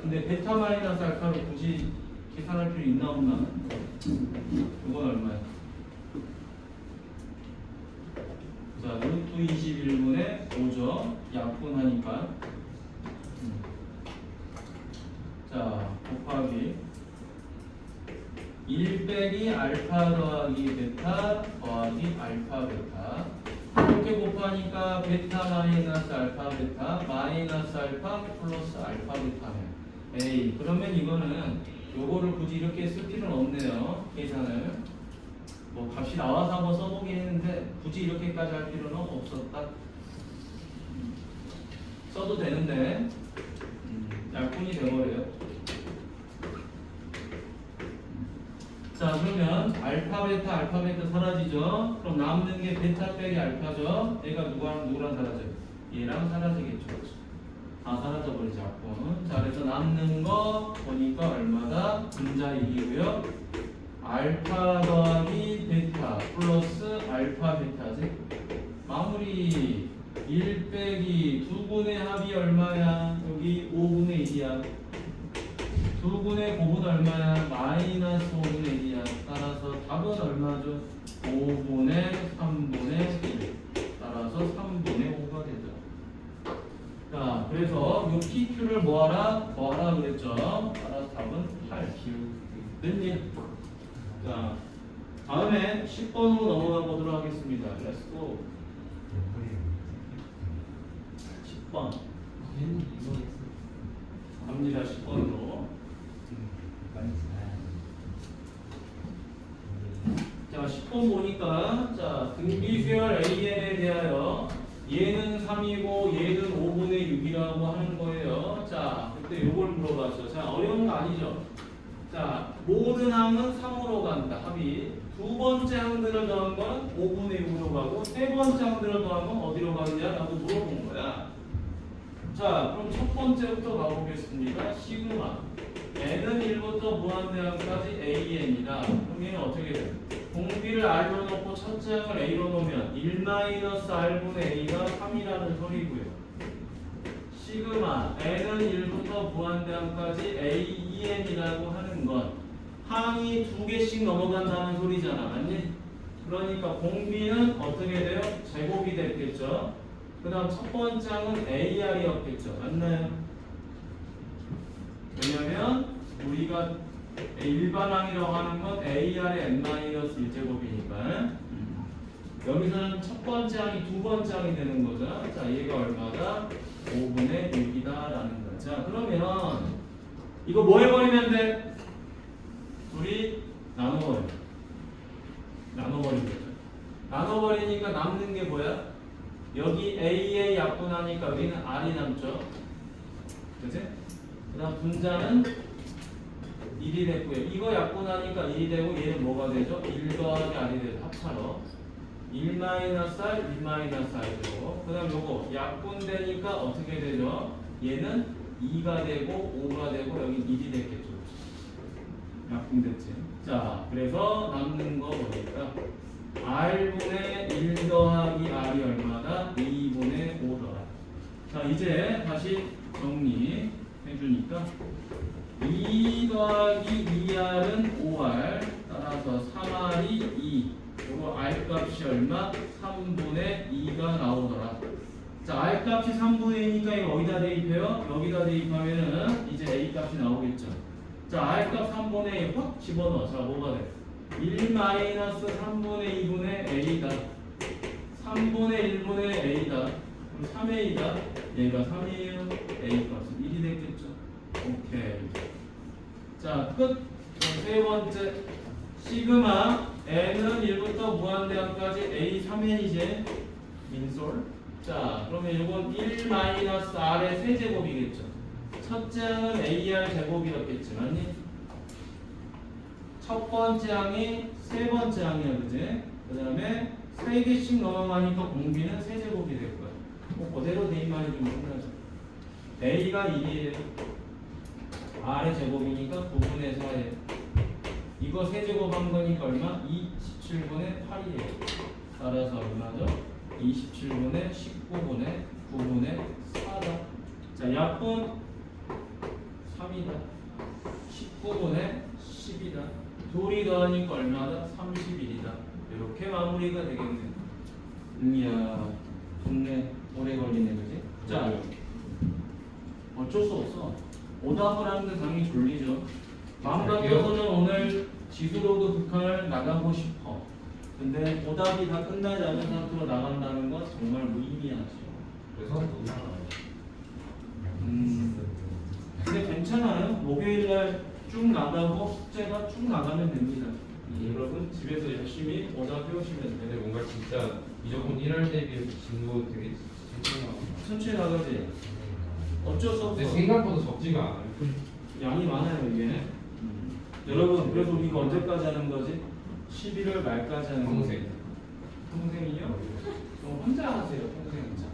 근데 베타 마이너스 알파로 굳이 계산할 필요 있나 없나? 이건 얼마야? 자, 루트 21분의 5죠. 약분하니까 자, 곱하기 1 빼기 알파 더하기 베타 더하기 알파 베타. 이렇게 곱하니까 베타 마이너스 알파 베타 마이너스 알파 플러스 알파 베타면 에이, 그러면 이거는 요거를 굳이 이렇게 쓸 필요는 없네요. 계산을 뭐 값이 나와서 한번 써보긴 했는데 굳이 이렇게까지 할 필요는 없었다. 써도 되는데 약분이 돼버려요. 자, 그러면 알파 베타 사라지죠. 그럼 남는 게 베타 빼기 알파죠. 얘가 누구랑 사라져요? 얘랑 사라지겠죠. 다 사라져버리죠. 약분. 자, 그래서 남는 거 보니까 얼마다? 분자 2이고요. 알파 더하기 베타 플러스 알파 베타지. 마무리 1 빼기 2분의 합이 얼마야? 여기 5분의 1이야. 2분의 곱은 얼마야? 마이너스 5분의 1이야. 따라서 답은 얼마죠? 5분의 3분의 1. 따라서 3분의 5가 되죠. 자, 그래서 이 PQ를 뭐하라? 더하라 그랬죠. 따라서 답은 8. 됐니? 자, 다음에 10번으로 넘어가 보도록 하겠습니다. Let's go. 10번 갑니다. 10번으로. 자, 10번 보니까 자, 등비수열 AN에 대하여 얘는 3이고 얘는 5분의 6이라고 하는 거예요. 자, 그때 요걸 물어봤죠. 자, 어려운 거 아니죠? 자, 모든 항은 3으로 간다. 합이 두 번째 항들을 더한 건 5분의 6으로 가고 세 번째 항들을 더한 건 어디로 가느냐라고 물어본 거야. 자, 그럼 첫 번째부터 가보겠습니다. 시그마 n은 1부터 무한대항까지 an이다. 그럼 얘는 어떻게 돼? 공비를 r로 놓고 첫째 항을 a로 놓으면 1-r분의 a가 3이라는 소리고요. 시그마 n은 1부터 무한대항까지 aen이라고 하는 건 항이 두 개씩 넘어간다는 소리잖아. 맞니? 그러니까 공비는 어떻게 돼요? 제곱이 됐겠죠. 그 다음 첫 번째 항은 AR이었겠죠. 맞나요? 왜냐면 우리가 일반항이라고 하는 건 AR의 n-1제곱이니까 여기서는 첫 번째 항이 두 번째 항이 되는 거죠. 자, 얘가 얼마다? 5분의 6이다 라는 거야. 자, 그러면 이거 뭐 해버리면 돼? 둘이 나눠버려. 나눠버리는 거죠. 나눠버리니까 남는 게 뭐야? 여기 A에 약분하니까 여기는 R이 남죠. 그치? 그 다음 분자는 1이 됐고요. 이거 약분하니까 1이 되고 얘는 뭐가 되죠? 1 더하기 R이 되죠. 합차로 1-R, 1-R죠. 그 다음 요거 약분되니까 어떻게 되죠? 얘는 2가 되고 5가 되고 여기 1이 됐겠죠. 약분됐지. 자, 그래서 남는 거 보니까 R분의 1 더하기 R이 얼마다? 2분의 5더라. 자, 이제 다시 정리해 주니까 2 더하기 2R은 5R 따라서 3R이 2. 요거 R 값이 얼마? 3분의 2가 나오더라. 자, R 값이 3분의 2니까 이거 어디다 대입해요? 여기다 대입하면은 이제 A 값이 나오겠죠. 자, R 값 3분의 2 확 집어넣어. 자, 뭐가 돼? 1-3분의 2분의 A다. 3분의 1분의 A다. 그럼 3A다. 얘가 3이에요. A 값은 1이 됐겠죠. 오케이. 자, 끝. 그럼 세 번째. 시그마 n은 1부터 무한대항까지 A 3n이지. 민솔. 자, 그러면 이건 1-r의 세제곱이겠죠. 첫째 항은 AR 제곱이었겠지. 맞니? 첫 번째 항이 세 번째 항이야, 그지? 그 다음에 세 개씩 넘어가니까 공비는 세제곱이 될 거야. 뭐 그대로 대입만 해주면 끝나죠. A가 1이에요. R의 제곱이니까 9분의 4예요. 이거 세제곱 한 거니까 얼마? 27분의 8이에요. 따라서 얼마죠? 27분의 19분의 9분의 4다. 자, 약분 3이다. 19분의 10이다. 둘이 더하니까 얼마다? 31이다. 이렇게 마무리가 되겠네. 이야, 좋네. 오래 걸리네, 그지? 자, 어쩔 수 없어. 오답을 하는데 당연히 졸리죠. 마음 같아서는 오늘 지수로그 극한을 나가고 싶어. 근데 오답이 다 끝나지 않은 상태로 나간다는 건 정말 무의미하죠. 그래서 못 나가요. 근데 괜찮아요. 목요일날 쭉 나가고 숙제가 쭉 나가면 됩니다. 여러분 집에서 열심히 오답 해오시면 돼요. 근데 뭔가 진짜 무조건 1월 대비해서 진도 되게 천천히 나와요. 천천히 나가지. 어쩔 수 없어. 근데 생각보다 적지가 않아요. 양이 많아요 이게. 여러분 그래서 우리가 언제까지 하는 거지? 11월 말까지 하는 평생. 거지. 평생이요? 혼자 하세요 평생 진짜.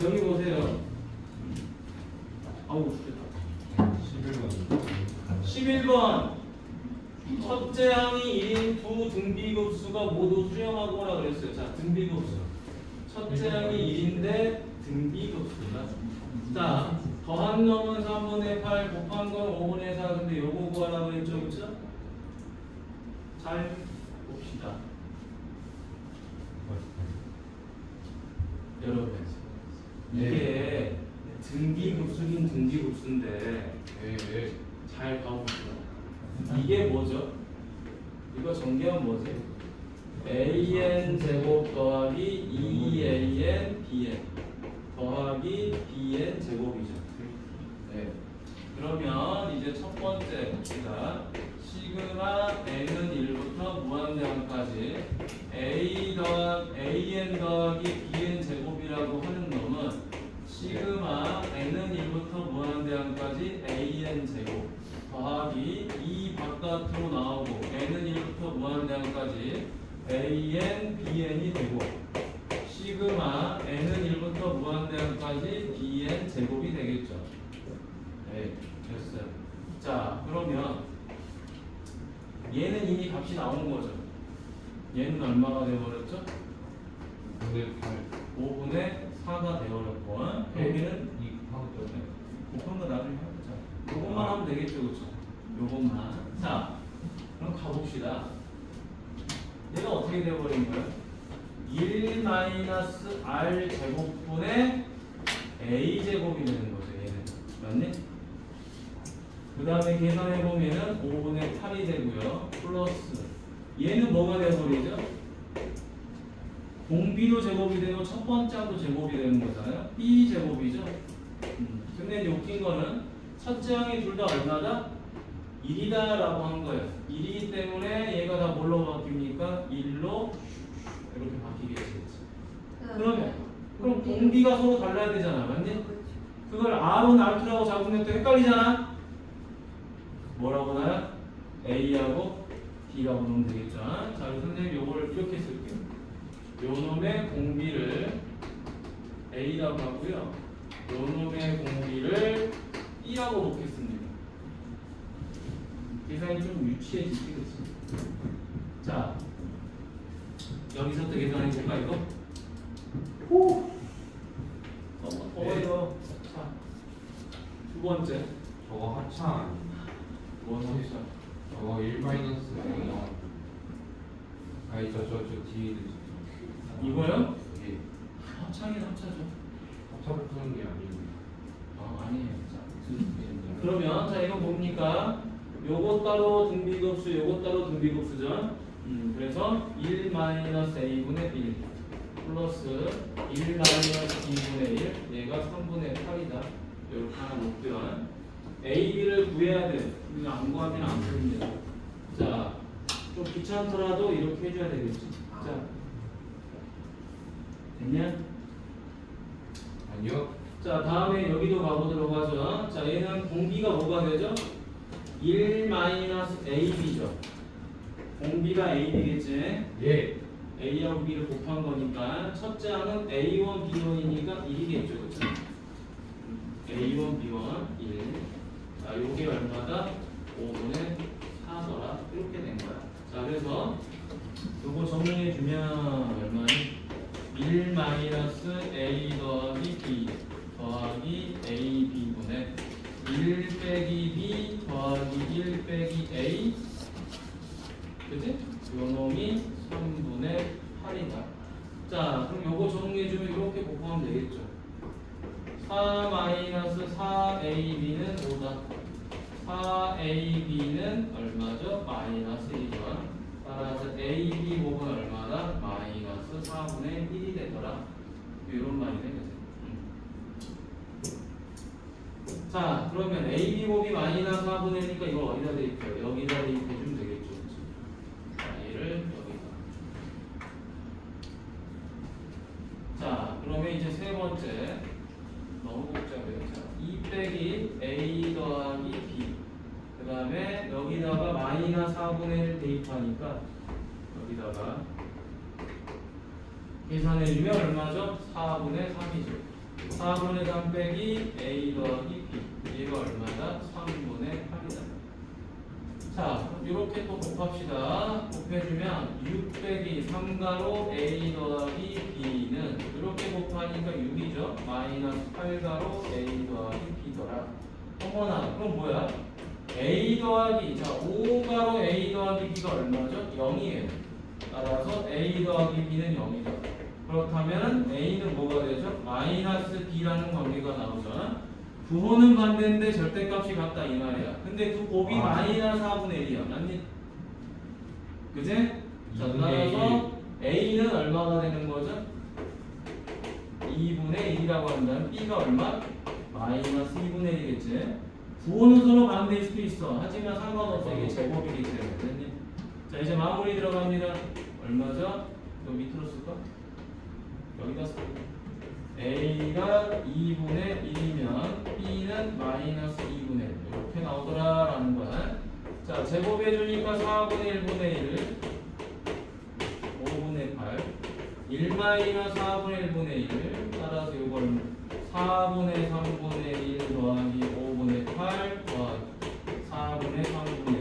여기 보세요. 아우 죽겠다. 11번. 11번 첫째 항이 1인 두 등비급수가 모두 수렴하거나 그랬어요. 자 등비급수. 첫째 항이 1인데 등비급수다. 자 더한 놈은 3분의 8 곱한 건 5분의 4 근데 요거 구하라고 했죠 그쵸? 잘 봅시다. 여러분 이게 등비급수긴 등비급수인데 네. 잘 봐봅시다. 이게 뭐죠? 이거 전개하면 뭐지? an 제곱 더하기 2an bn 더하기 bn 제곱이죠. 네. 그러면 이제 첫 번째 봅시다. 시그마 n은 1부터 무한대항까지 an 더하기 bn 제곱이라고 하는 놈은 시그마 n은 1부터 무한대항까지 an 제곱 더하기 2 바깥으로 나오고 n은 1부터 무한대항까지 an bn이 되고 시그마 n은 1부터 무한대항까지 bn 제곱이 되겠죠. 네, 됐어요. 자, 그러면 얘는 이미 값이 나온 거죠. 얘는 얼마가 되어버렸죠? 근데 5분의 4가 되어버렸고 여기는 이 하고 좀 곱한 거 나중에 해보자. 요것만 하면 되겠죠, 그렇죠? 요것만. 자, 그럼 가봅시다. 얘가 어떻게 되어버린 거예요? 1 마이너스 r 제곱분의 a 제곱이 되는 거죠, 얘는. 맞니? 그 다음에 계산해 보면은 5분의 8이 되고요. 플러스 얘는 뭐가 되어버리죠? 공비도 제곱이 되고 첫 번째 항도 제곱이 되는 거잖아요. b 제곱이죠. 근데 이제 웃긴 거는 첫째 항이 둘 다 얼마다? 1이다 라고 한 거예요. 1이기 때문에 얘가 다 뭘로 바뀝니까? 1로 이렇게 바뀌겠지. 그럼 공비가 서로 달라야 되잖아. 맞니? 그걸 R은 R2라고 잡으면 또 헷갈리잖아. 뭐라고 나요? A하고 B라고 놓으면 되겠죠. 자, 선생님 요거를 이렇게 쓸게요. 요 놈의 공비를 A라고 하고요. 요 놈의 공비를 B라고 놓겠습니다. 계산이 좀 유치해지지, 그치? 자, 여기서부터 계산해볼까, 이거? 호! 이거. 자, 두 번째. 저거 합차 아니에요? 뭔 소리야? 저거 1 마이너스 아니 저 뒤에 이거요? 예. 합창이는 합차죠. 합차를 푸는 게 아니에요. 아니에요. 자, 그러면 자 이거 뭡니까? 요거 따로 등비급수, 요거 따로 등비급수죠. 그래서 1 마이너스 a분의 1 플러스 1 마이너스 b분의 1 얘가 3분의 8이다. 이렇게 하나 놓고요. a, b를 구해야 돼. 우리가 안 구하면 안 됩니다. 자, 좀 귀찮더라도 이렇게 해줘야 되겠지. 자, 됐냐? 아니요. 자, 다음에 여기도 가보도록 하죠. 자, 얘는 공비가 뭐가 되죠? 1 마이너스 ab죠. 공비가 ab겠지. 예. a하고 b를 곱한 거니까 첫째 항은 a1, b1이니까 1이겠죠. 그쵸? a1, b1, 1. 자, 요게 얼마다? 5분의 4더라. 이렇게 된 거야. 자, 그래서 요거 정리해주면 얼마니? 1 마이너스 a 더하기 b 더하기 a b분의 1 빼기 b 더하기 1 빼기 a 그치? 요 놈이 3분의 8이다. 자, 그럼 요거 정리해주면 이렇게 곱하면 되겠죠. 4-4ab는 5다. 4ab는 얼마죠? 마이너스 1이죠. 따라서 ab 곱은 얼마다? 마이너스 4분의 1이 되더라. 이런 말이 되겠죠. 자, 그러면 ab 곱이 마이너스 4분의 1이니까 이걸 어디다 대입해요? 여기다 대입해주면 되겠죠. 그치? 자, 얘를 여기다. 자, 그러면 이제 세 번째. 너무 복잡해요. 자, 2 빼기 a 더하기 b. 그 다음에 여기다가 마이너스 4분의 1 대입하니까 여기다가 계산해주면 얼마죠? 4분의 3이죠. 4분의 3 빼기 a 더하기 b. 얘가 얼마다? 3분의 8이다. 자, 이렇게 또 곱합시다. 곱해주면 6 빼기 3가로 a 더하기 b는 이렇게 곱하니까 6이죠. 마이너스 8가로 a 더하기 b더라. 어머나, 그럼 뭐야? a 더하기, 자, 5가로 a 더하기 b가 얼마죠? 0이에요. 따라서 a 더하기 b는 0이다. 그렇다면 a는 뭐가 되죠? 마이너스 b라는 관계가 나오죠. 부호는 반대인데 절대값이 같다 이 말이야. 근데 그 곱이 마이너스 4분의 1이야. 맞니? 그제? 자, 따라서 a는 얼마가 되는 거죠? 2분의 1이라고 한다면 b가 얼마? 마이너스 2분의 1이겠지. 부호는 서로 반대일 수도 있어. 하지만 상관없어. 이게 제곱이기 때문에. 자, 이제 마무리 들어갑니다. 얼마죠? 이거 밑으로 쓸까? 여기다 쓸까? a가 2분의 1이면 b는 마이너스 2분의 1 이렇게 나오더라라는 거야. 자, 제곱해주니까 4분의 1분의 1 5분의 8 1 마이너스 4분의 1분의 1 따라서 이걸 4분의 3분의 1 더하기 5분의 8 더하기 4분의 3분의 1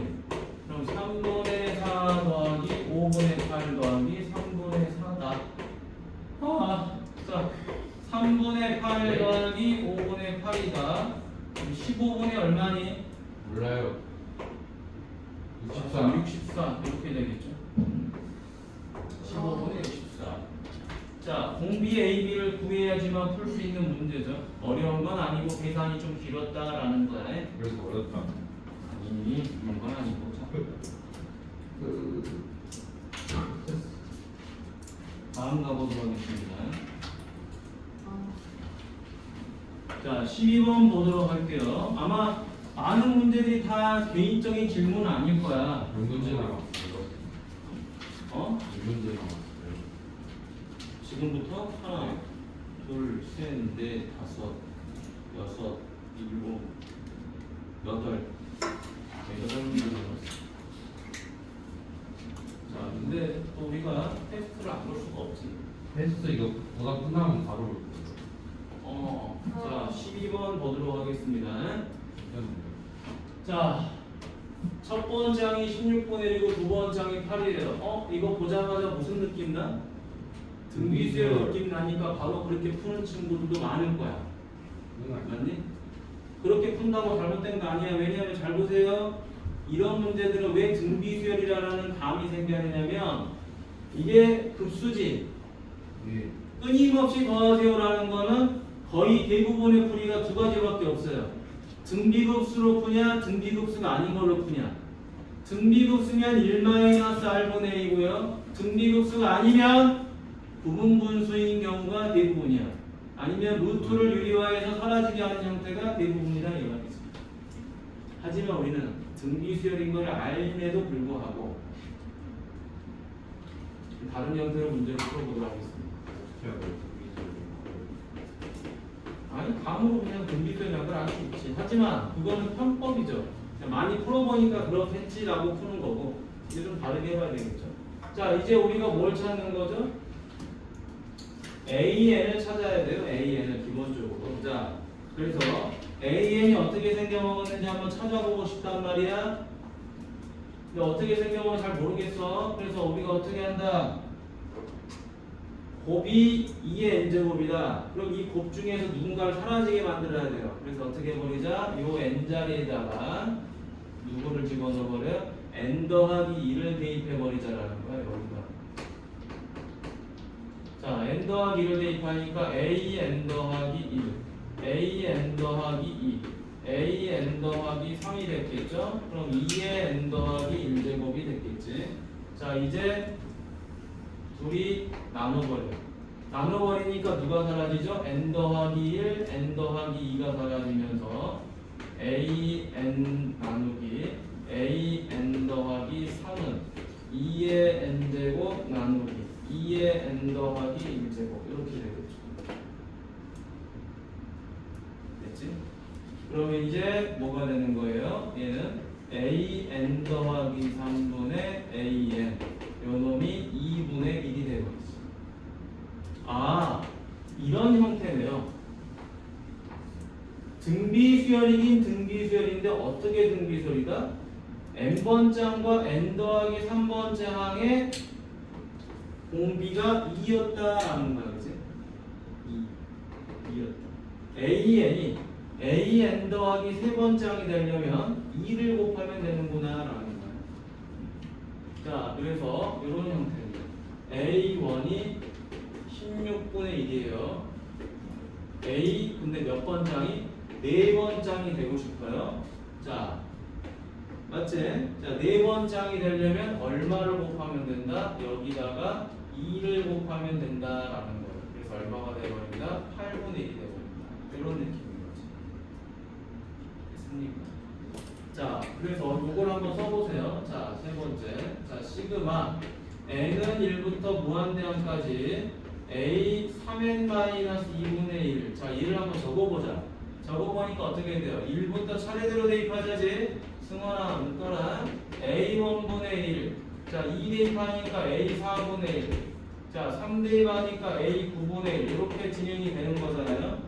그럼 3분의 4 더하기 5분의 8 더하기 3분의 4다. 자, 3분의 8 더하기 5분의 8이다. 15분의 얼마니? 몰라요. 64 이렇게 되겠죠. 15분의 64. 자, 공비 AB를 구해야지만 풀 수 있는 문제죠. 어려운 건 아니고 계산이 좀 길었다라는 거야. 그래서 어렵다. 아니, 그런 건 아니고. 다음 가보도록 하겠습니다. 자, 12번 보도록 할게요. 아마 많은 문제들이 다 개인적인 질문은 아닐 거야. 몇 문제 남았어요? 어? 몇 문제 남았어요? 지금부터 하나, 둘, 셋, 넷, 다섯, 여섯, 일곱, 여덟, 여덟 문제 남았어. 자, 근데 또 우리가 테스트를 안 볼 수가 없지. 테스트 이거 보다 끝나면 바로 볼 거예요. 자, 12번 보도록 하겠습니다. 자, 첫 번째 항이 16분의 1이고 두 번째 항이 8이래요. 이거 보자마자 무슨 느낌 나? 등비수열 느낌 나니까 바로 그렇게 푸는 친구들도 많을 거야. 맞니? 그렇게 푼다고 잘못된 거 아니야. 왜냐하면 잘 보세요. 이런 문제들은 왜 등비수열이라는 감이 생겨야 되냐면 이게 급수지. 끊임없이 더하세요라는 거는 거의 대부분의 풀이가 두 가지밖에 없어요. 등비급수로 푸냐, 등비급수가 아닌 걸로 푸냐. 등비급수면 1-r분의 1이고요. 등비급수가 아니면 부분분수인 경우가 대부분이야. 아니면 루트를 유리화해서 사라지게 하는 형태가 대부분이다 이 말이지. 하지만 우리는 등비수열인 걸 알면에도 불구하고 다른 형태의 문제를 풀어보도록 하겠습니다. 아니 감으로 그냥 등비수열이라는 걸 알 수 있지. 하지만 그거는 편법이죠. 많이 풀어보니까 그렇겠지라고 푸는 거고 이제 좀 다르게 해봐야 되겠죠. 자, 이제 우리가 뭘 찾는 거죠? AN을 찾아야 돼요. AN을 기본적으로. 자, 그래서 AN이 어떻게 생겨먹었는지 한번 찾아보고 싶단 말이야. 근데 어떻게 생겨먹었는지 잘 모르겠어. 그래서 우리가 어떻게 한다? 곱이 2의 n제곱이다. 그럼 이 곱 중에서 누군가를 사라지게 만들어야 돼요. 그래서 어떻게 버리자? 요 n자리에다가 누구를 집어넣어 버려요? n 더하기 2를 대입해 버리자라는 거야. 여기다. 자, n 더하기 1을 대입하니까 a n 더하기 1. an 더하기 2 an 더하기 3이 됐겠죠? 그럼 2의 n 더하기 1제곱이 됐겠지. 자 이제 둘이 나눠버리니까 누가 사라지죠? n 더하기 1, n 더하기 2가 사라지면서 an 나누기 an 더하기 3은 2의 n제곱 나누기 2의 n 더하기 1제곱 이렇게 되겠죠. 됐지? 그러면 이제 뭐가 되는 거예요? 얘는 an 더하기 3분의 an 요 놈이 2분의 1이 되고 있어. 아 이런 형태네요. 등비수열이긴 등비수열인데 어떻게 등비수열이다? n번장과 n 더하기 3번째 항의 공비가 2였다라는 거야, 그치? 2였다. an 더하기 3번장이 되려면 2를 곱하면 되는구나 라는 거야. 자, 그래서 이런 형태입니다. a1이 16분의 1이에요. a 근데 몇 번장이? 4번장이 되고 싶어요. 자, 맞지? 자, 4번장이 되려면 얼마를 곱하면 된다? 여기다가 2를 곱하면 된다라는 거예요. 그래서 얼마가 되어버린다? 8분의 1이 되어버린다. 이런 느낌인 거지. 됐습니까? 자, 그래서 이걸 한번 써보세요. 자, 세 번째. 자, 시그마 n은 1부터 무한대항까지 a 3n-2분의 1. 자, 이를 한번 적어보자. 적어보니까 어떻게 돼요? 1부터 차례대로 대입하자지. 승원아, 묶어라. a1분의 1. 자, 2 대입하니까 a 4분의 1. 자, 3 대입하니까 a 9분의 1. 이렇게 진행이 되는 거잖아요.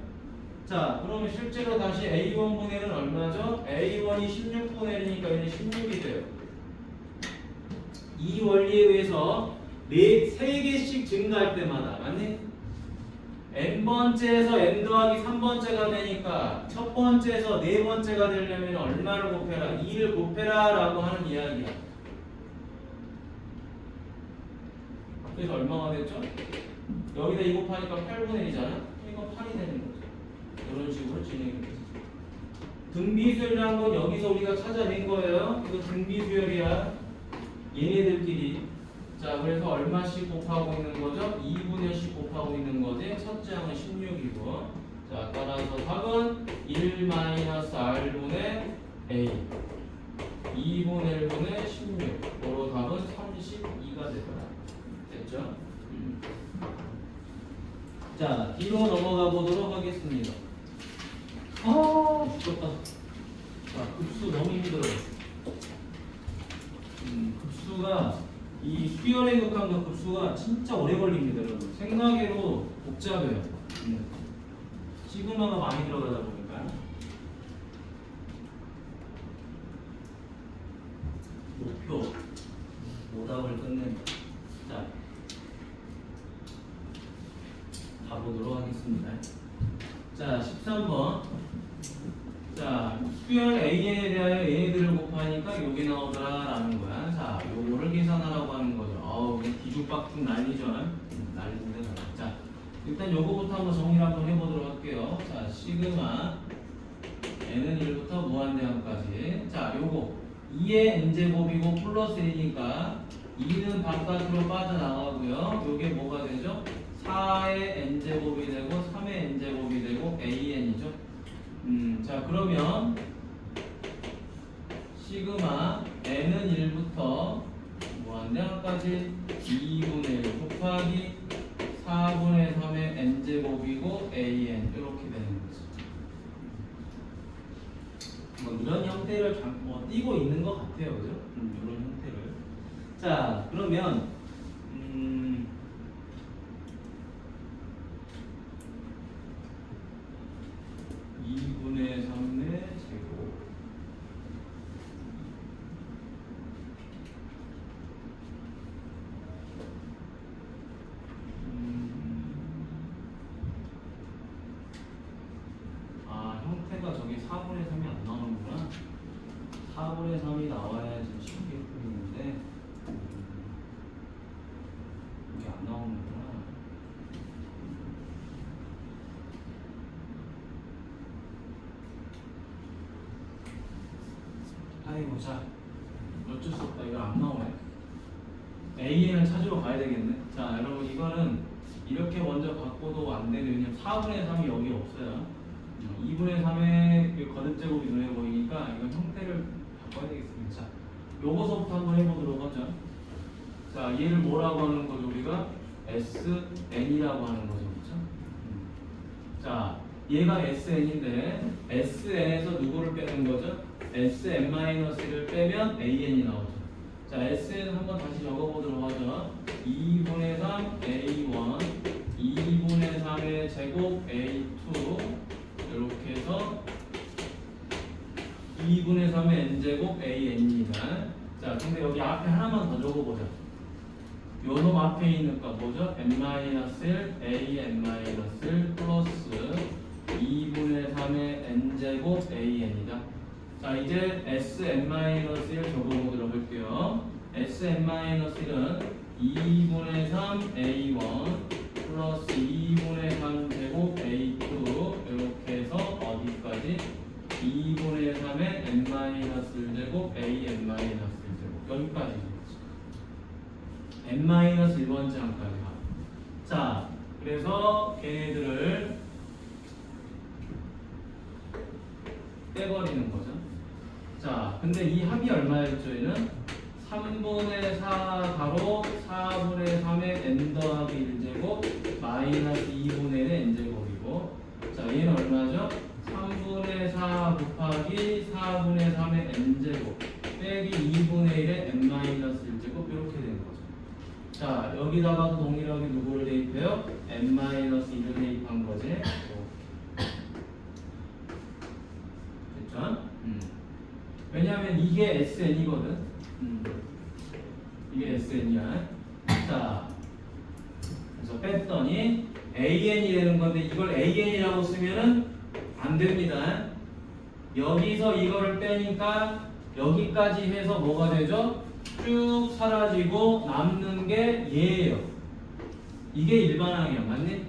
자, 그러면 실제로 다시 a1분의 1은 얼마죠? a1이 16분의 1이니까 얘는 16이 돼요. 이 원리에 의해서 3개씩 증가할 때마다, 맞니? n번째에서 n 더하기 3번째가 되니까 첫 번째에서 4번째가 되려면 얼마를 곱해라? 2를 곱해라 라고 하는 이야기야. 그래서 얼마가 됐죠? 여기다 2 곱하니까 8분의 1이잖아? 이거 8이 되는 거죠. 이런 식으로 진행이 되죠. 등비수열이라는 건 여기서 우리가 찾아낸 거예요. 이거 등비수열이야. 얘네들끼리. 자, 그래서 얼마씩 곱하고 있는 거죠? 2분의 1씩 곱하고 있는 거지. 첫째 항은 16이고. 자, 따라서 답은 1-r분의 a 2분의 1분의 16. 바로 답은 32가 되더라. 됐죠? 자, 뒤로 넘어가 보도록 하겠습니다. 죽었다. 자, 급수 너무 힘들어요. 급수가 이 수열의 극한과 급수가 진짜 오래 걸립니다, 여러분. 생각외로 복잡해요. 시그마가 많이 들어가다 보니까. 목표 오답을 끝낸다. 자, 가보도록 하겠습니다. 자, 13번. 자, 수열 AN에 대하여 얘네들을 곱하니까 요게 나오더라 라는 거야. 자, 요거를 계산하라고 하는 거죠. 그냥 뒤죽박죽 난리죠. 난리인데. 자, 일단 요거부터 한번 정리를 한번 해보도록 할게요. 자, 시그마 n은 1부터 무한대항까지. 자, 요거 2의 n제곱이고 플러스 1이니까 2는 바깥으로 빠져나가고요. 요게 뭐가 되죠? 4의 n제곱이 되고 3의 n제곱이 되고 an이죠. 자, 그러면 시그마 n은 1부터 무한대항까지 2분의 1 곱하기 4분의 3의 n제곱이고 an 이렇게 되는 거죠. 뭐 이런 형태를 띄고 있는 것 같아요, 그죠? 이런 형태를. 자, 그러면 2분의 3의 제곱 형태가 저기 4분의 3이 안 나오는구나. 4분의 3이 나와야 좀 쉽게 풀리는데 자, 어쩔 수 없다. 이거 안 나오네. AN을 찾으러 가야 되겠네. 자, 여러분 이거는 이렇게 먼저 갖고도 안 되는, 왜냐면 4분의 3이 여기 없어요. 2분의 3의 거듭제곱이 눈에 보이니까 이건 형태를 바꿔야 되겠습니다. 자, 요거서부터 한번 해보도록 하죠. 자, 얘를 뭐라고 하는 거죠? 우리가 SN이라고 하는 거죠. 그렇죠? 자, 얘가 SN인데 SN에서 누구를 빼는 거죠? SN-를 빼면 AN이 나오죠. 자, SN 한번 다시 적어보도록 하죠. 2분의 3 A1 2분의 3의 제곱 A2 이렇게 해서 2분의 3의 n제곱 AN입니다. 자, 근데 여기 앞에 하나만 더 적어보자. 요 놈 앞에 있는 거 뭐죠? n-1 an-1 플러스 2분의 3의 n제곱 an이다. 자, 이제 sn-1 적어보도록 할게요. sn-1은 2분의 3 a1 플러스 2분의 3 제곱 a2 이렇게 해서 어디까지? 2분의 3의 n-1제곱 an-1제곱 여기까지. n-1번째 항까지. 자, 그래서 걔네들을 빼버리는 거죠. 자, 근데 이 합이 얼마였죠? 얘는 3분의 4 가로 4분의 3의 n 더하기 1제곱 마이너스 2분의 1의 n제곱이고, 자, 얘는 얼마죠? 3분의 4 곱하기 4분의 3의 n제곱 빼기 2분의 1의 n-1제곱 이렇게 되는 거죠. 자, 여기다가도 동일하게 누구를 대입해요? n-1을 대입한 거지. 됐죠? 왜냐하면 이게 SN이거든. 이게 SN이야. 자, 그래서 뺐더니 AN이 되는 건데 이걸 AN이라고 쓰면은 안 됩니다. 여기서 이거를 빼니까 여기까지 해서 뭐가 되죠? 쭉 사라지고 남는 게 얘예요. 이게 일반항이야, 맞니?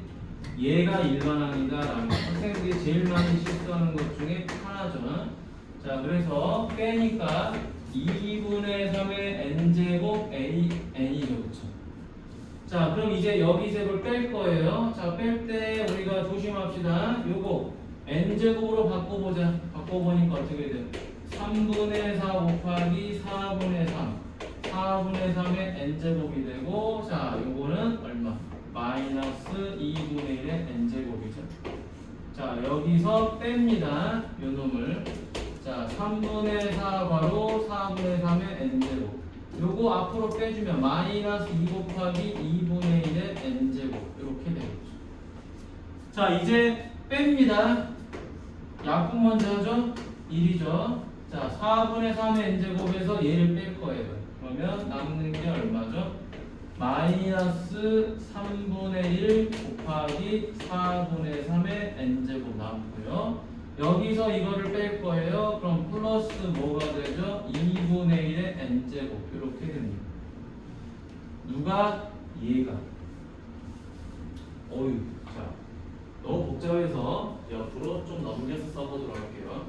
얘가 일반항이다 라는 거. 선생님들이 제일 많이 실수하는 것 중에 하나죠. 자, 그래서 빼니까 2분의 3의 n제곱 an이죠, 그쵸? 자, 그럼 이제 여기 셈을 뺄 거예요. 자, 뺄 때 우리가 조심합시다. 요거 n제곱으로 바꿔보자. 바꿔보니까 어떻게 돼? 3분의 4 곱하기 4분의 3 4분의 3의 n제곱이 되고, 자, 요거는 얼마? 마이너스 2분의 1의 n제곱이죠. 자, 여기서 뺍니다. 요 놈을. 자, 3분의 4 괄호 4분의 3의 n제곱. 요거 앞으로 빼주면 마이너스 2 곱하기 2분의 1의 n제곱. 이렇게 되겠죠. 자, 이제 뺍니다. 약분 먼저 하죠. 1이죠. 자, 4분의 3의 n제곱에서 얘를 뺄 거예요. 그러면 남는 게 얼마죠? 마이너스 3분의 1 곱하기 4분의 3의 n제곱 남고요. 여기서 이거를 뺄 거예요. 그럼 플러스 뭐가 되죠? 2분의 1의 n제곱 이렇게 됩니다. 누가? 얘가. 어휴, 자, 너무 복잡해서 옆으로 좀 넘겨서 써보도록 할게요.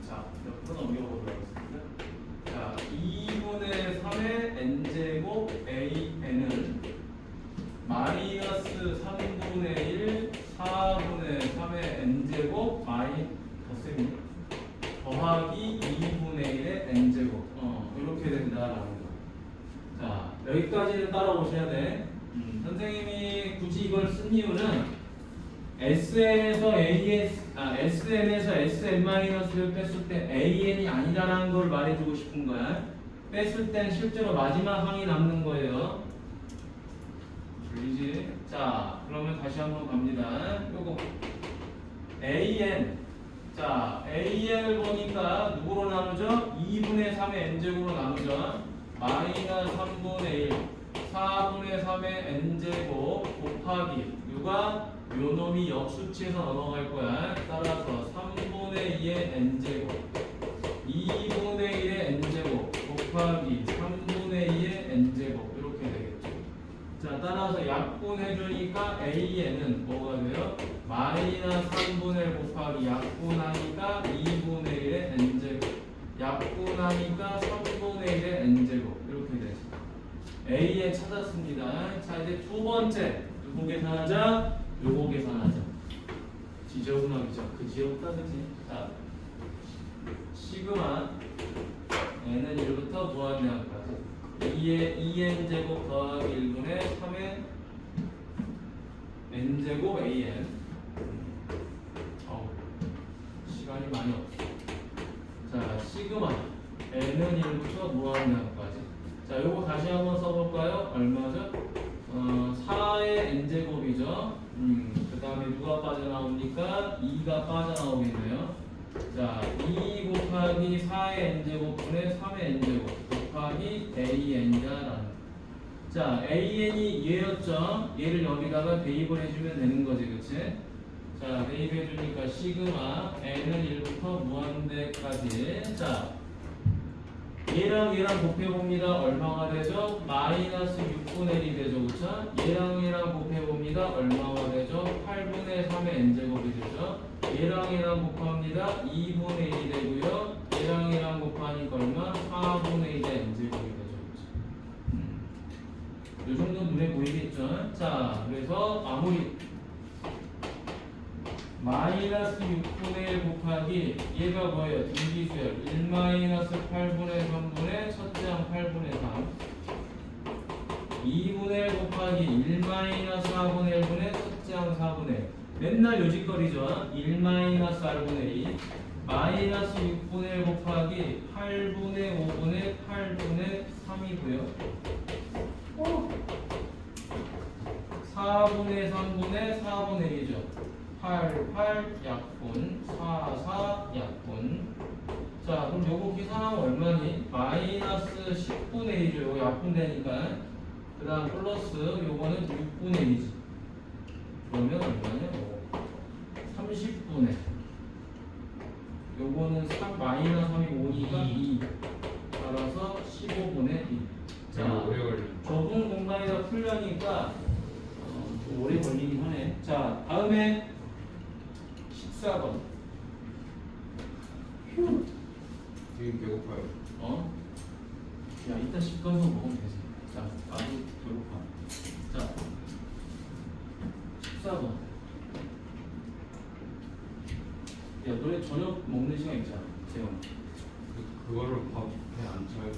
자, 옆으로 넘겨보도록 하겠습니다. 자, 2분의 3의 n제곱 an을 마이너스 3분의 1 4분의 3의 n제곱 더하기 2분의 1의 n제곱 이렇게 된다라는 거. 자, 여기까지는 따라오셔야 돼. 선생님이 굳이 이걸 쓴 이유는 SN에서 SN-를 뺐을 때 AN이 아니라는 걸 말해주고 싶은 거야. 뺐을 땐 실제로 마지막 항이 남는 거예요. 들리지? 자, 그러면 다시 한번 갑니다. 요거 AN. 자, AN을 보니까 누구로 나누죠? 2분의 3의 n제곱으로 나누죠. 마이너스 3분의 1 4분의 3의 n제곱 곱하기 누가? 요 놈이 역수치에서 넘어갈 거야. 따라서 3분의 2의 n제곱 2분의 1의 n제곱 곱하기 3분의 2의 n제곱 이렇게 되겠죠. 자, 따라서 약분해주니까 AN은 뭐가 돼요? 마이너스 3분의 1 곱하기 약분하니까 2분의 1의 n제곱 약분 하니까 3분의 1의 n제곱 이렇게 되죠. A에 찾았습니다. 자 이제 두 번째 누구 계산하자? 요거 계산하자. 지저분하 그죠? 그지없다 그지? 자 시그마 n은 1부터 무한대항까지 2의 2n제곱 더하기 1분의 3의 n제곱 an 시간이 많이 없어. 자 시그마 n은 1부터 무한대항까지. 자 요거 다시 한번 써볼까요? 얼마죠? 4의 n제곱이죠. 그 다음에 누가 빠져나옵니까? 2가 빠져나오겠네요. 자 2 곱하기 4의 n제곱분의 3의 n제곱 곱하기 an자라는. 자 an이 얘였죠. 얘를 여기다가 대입을 해주면 되는 거지, 그치? 자 대입해주니까 시그마 n은 1부터 무한대까지. 자 얘랑 얘랑 곱해봅니다. 얼마가 되죠? 마이너스 6분의 1이 되죠, 그쵸? 얘랑 얘랑 곱해봅니다. 얼마가 되죠? 8분의 3의 n제곱이 되죠. 얘랑 얘랑 곱합니다. 2분의 1이 되고요. 얘랑 얘랑 곱하니까 얼마? 4분의 1의 n제곱이 되죠, 그쵸? 이 정도 눈에 보이겠죠? 자, 그래서 마무리. 마이너스 6분의 1 곱하기 얘가 뭐예요? 등비수열 1 마이너스 8분의 3분의 첫째 항 8분의 3 2분의 1 곱하기 1 마이너스 4분의 1분의 첫째 항 4분의 1 맨날 요짓거리죠. 1 마이너스 4분의 2 마이너스 6분의 1 곱하기 8분의 5분의 8분의 3이고요 4분의 3분의 4분의 1이죠 8, 8 약분, 4, 4 약분. 자, 그럼 요거 계산하면 얼마니? 마이너스 10분의 1이죠. 요거 약분되니까. 그 다음 플러스 요거는 6분의 1이지. 그러면 얼마냐? 30분의. 요거는 3, 마이너스 3이 5니까 2. 따라서 15분의 1. 자, 오래 걸려. 좁은 공간에다 풀려니까 좀 오래 걸리긴 하네. 자, 다음에 14번. 지금 배고파요. 야, 이따 집 가서 먹으면 되지. 자, 나도 배고파. 자, 14번. 야, 너네 저녁 먹는 시간 있잖아. 재영. 그거를 밥에 안 차요.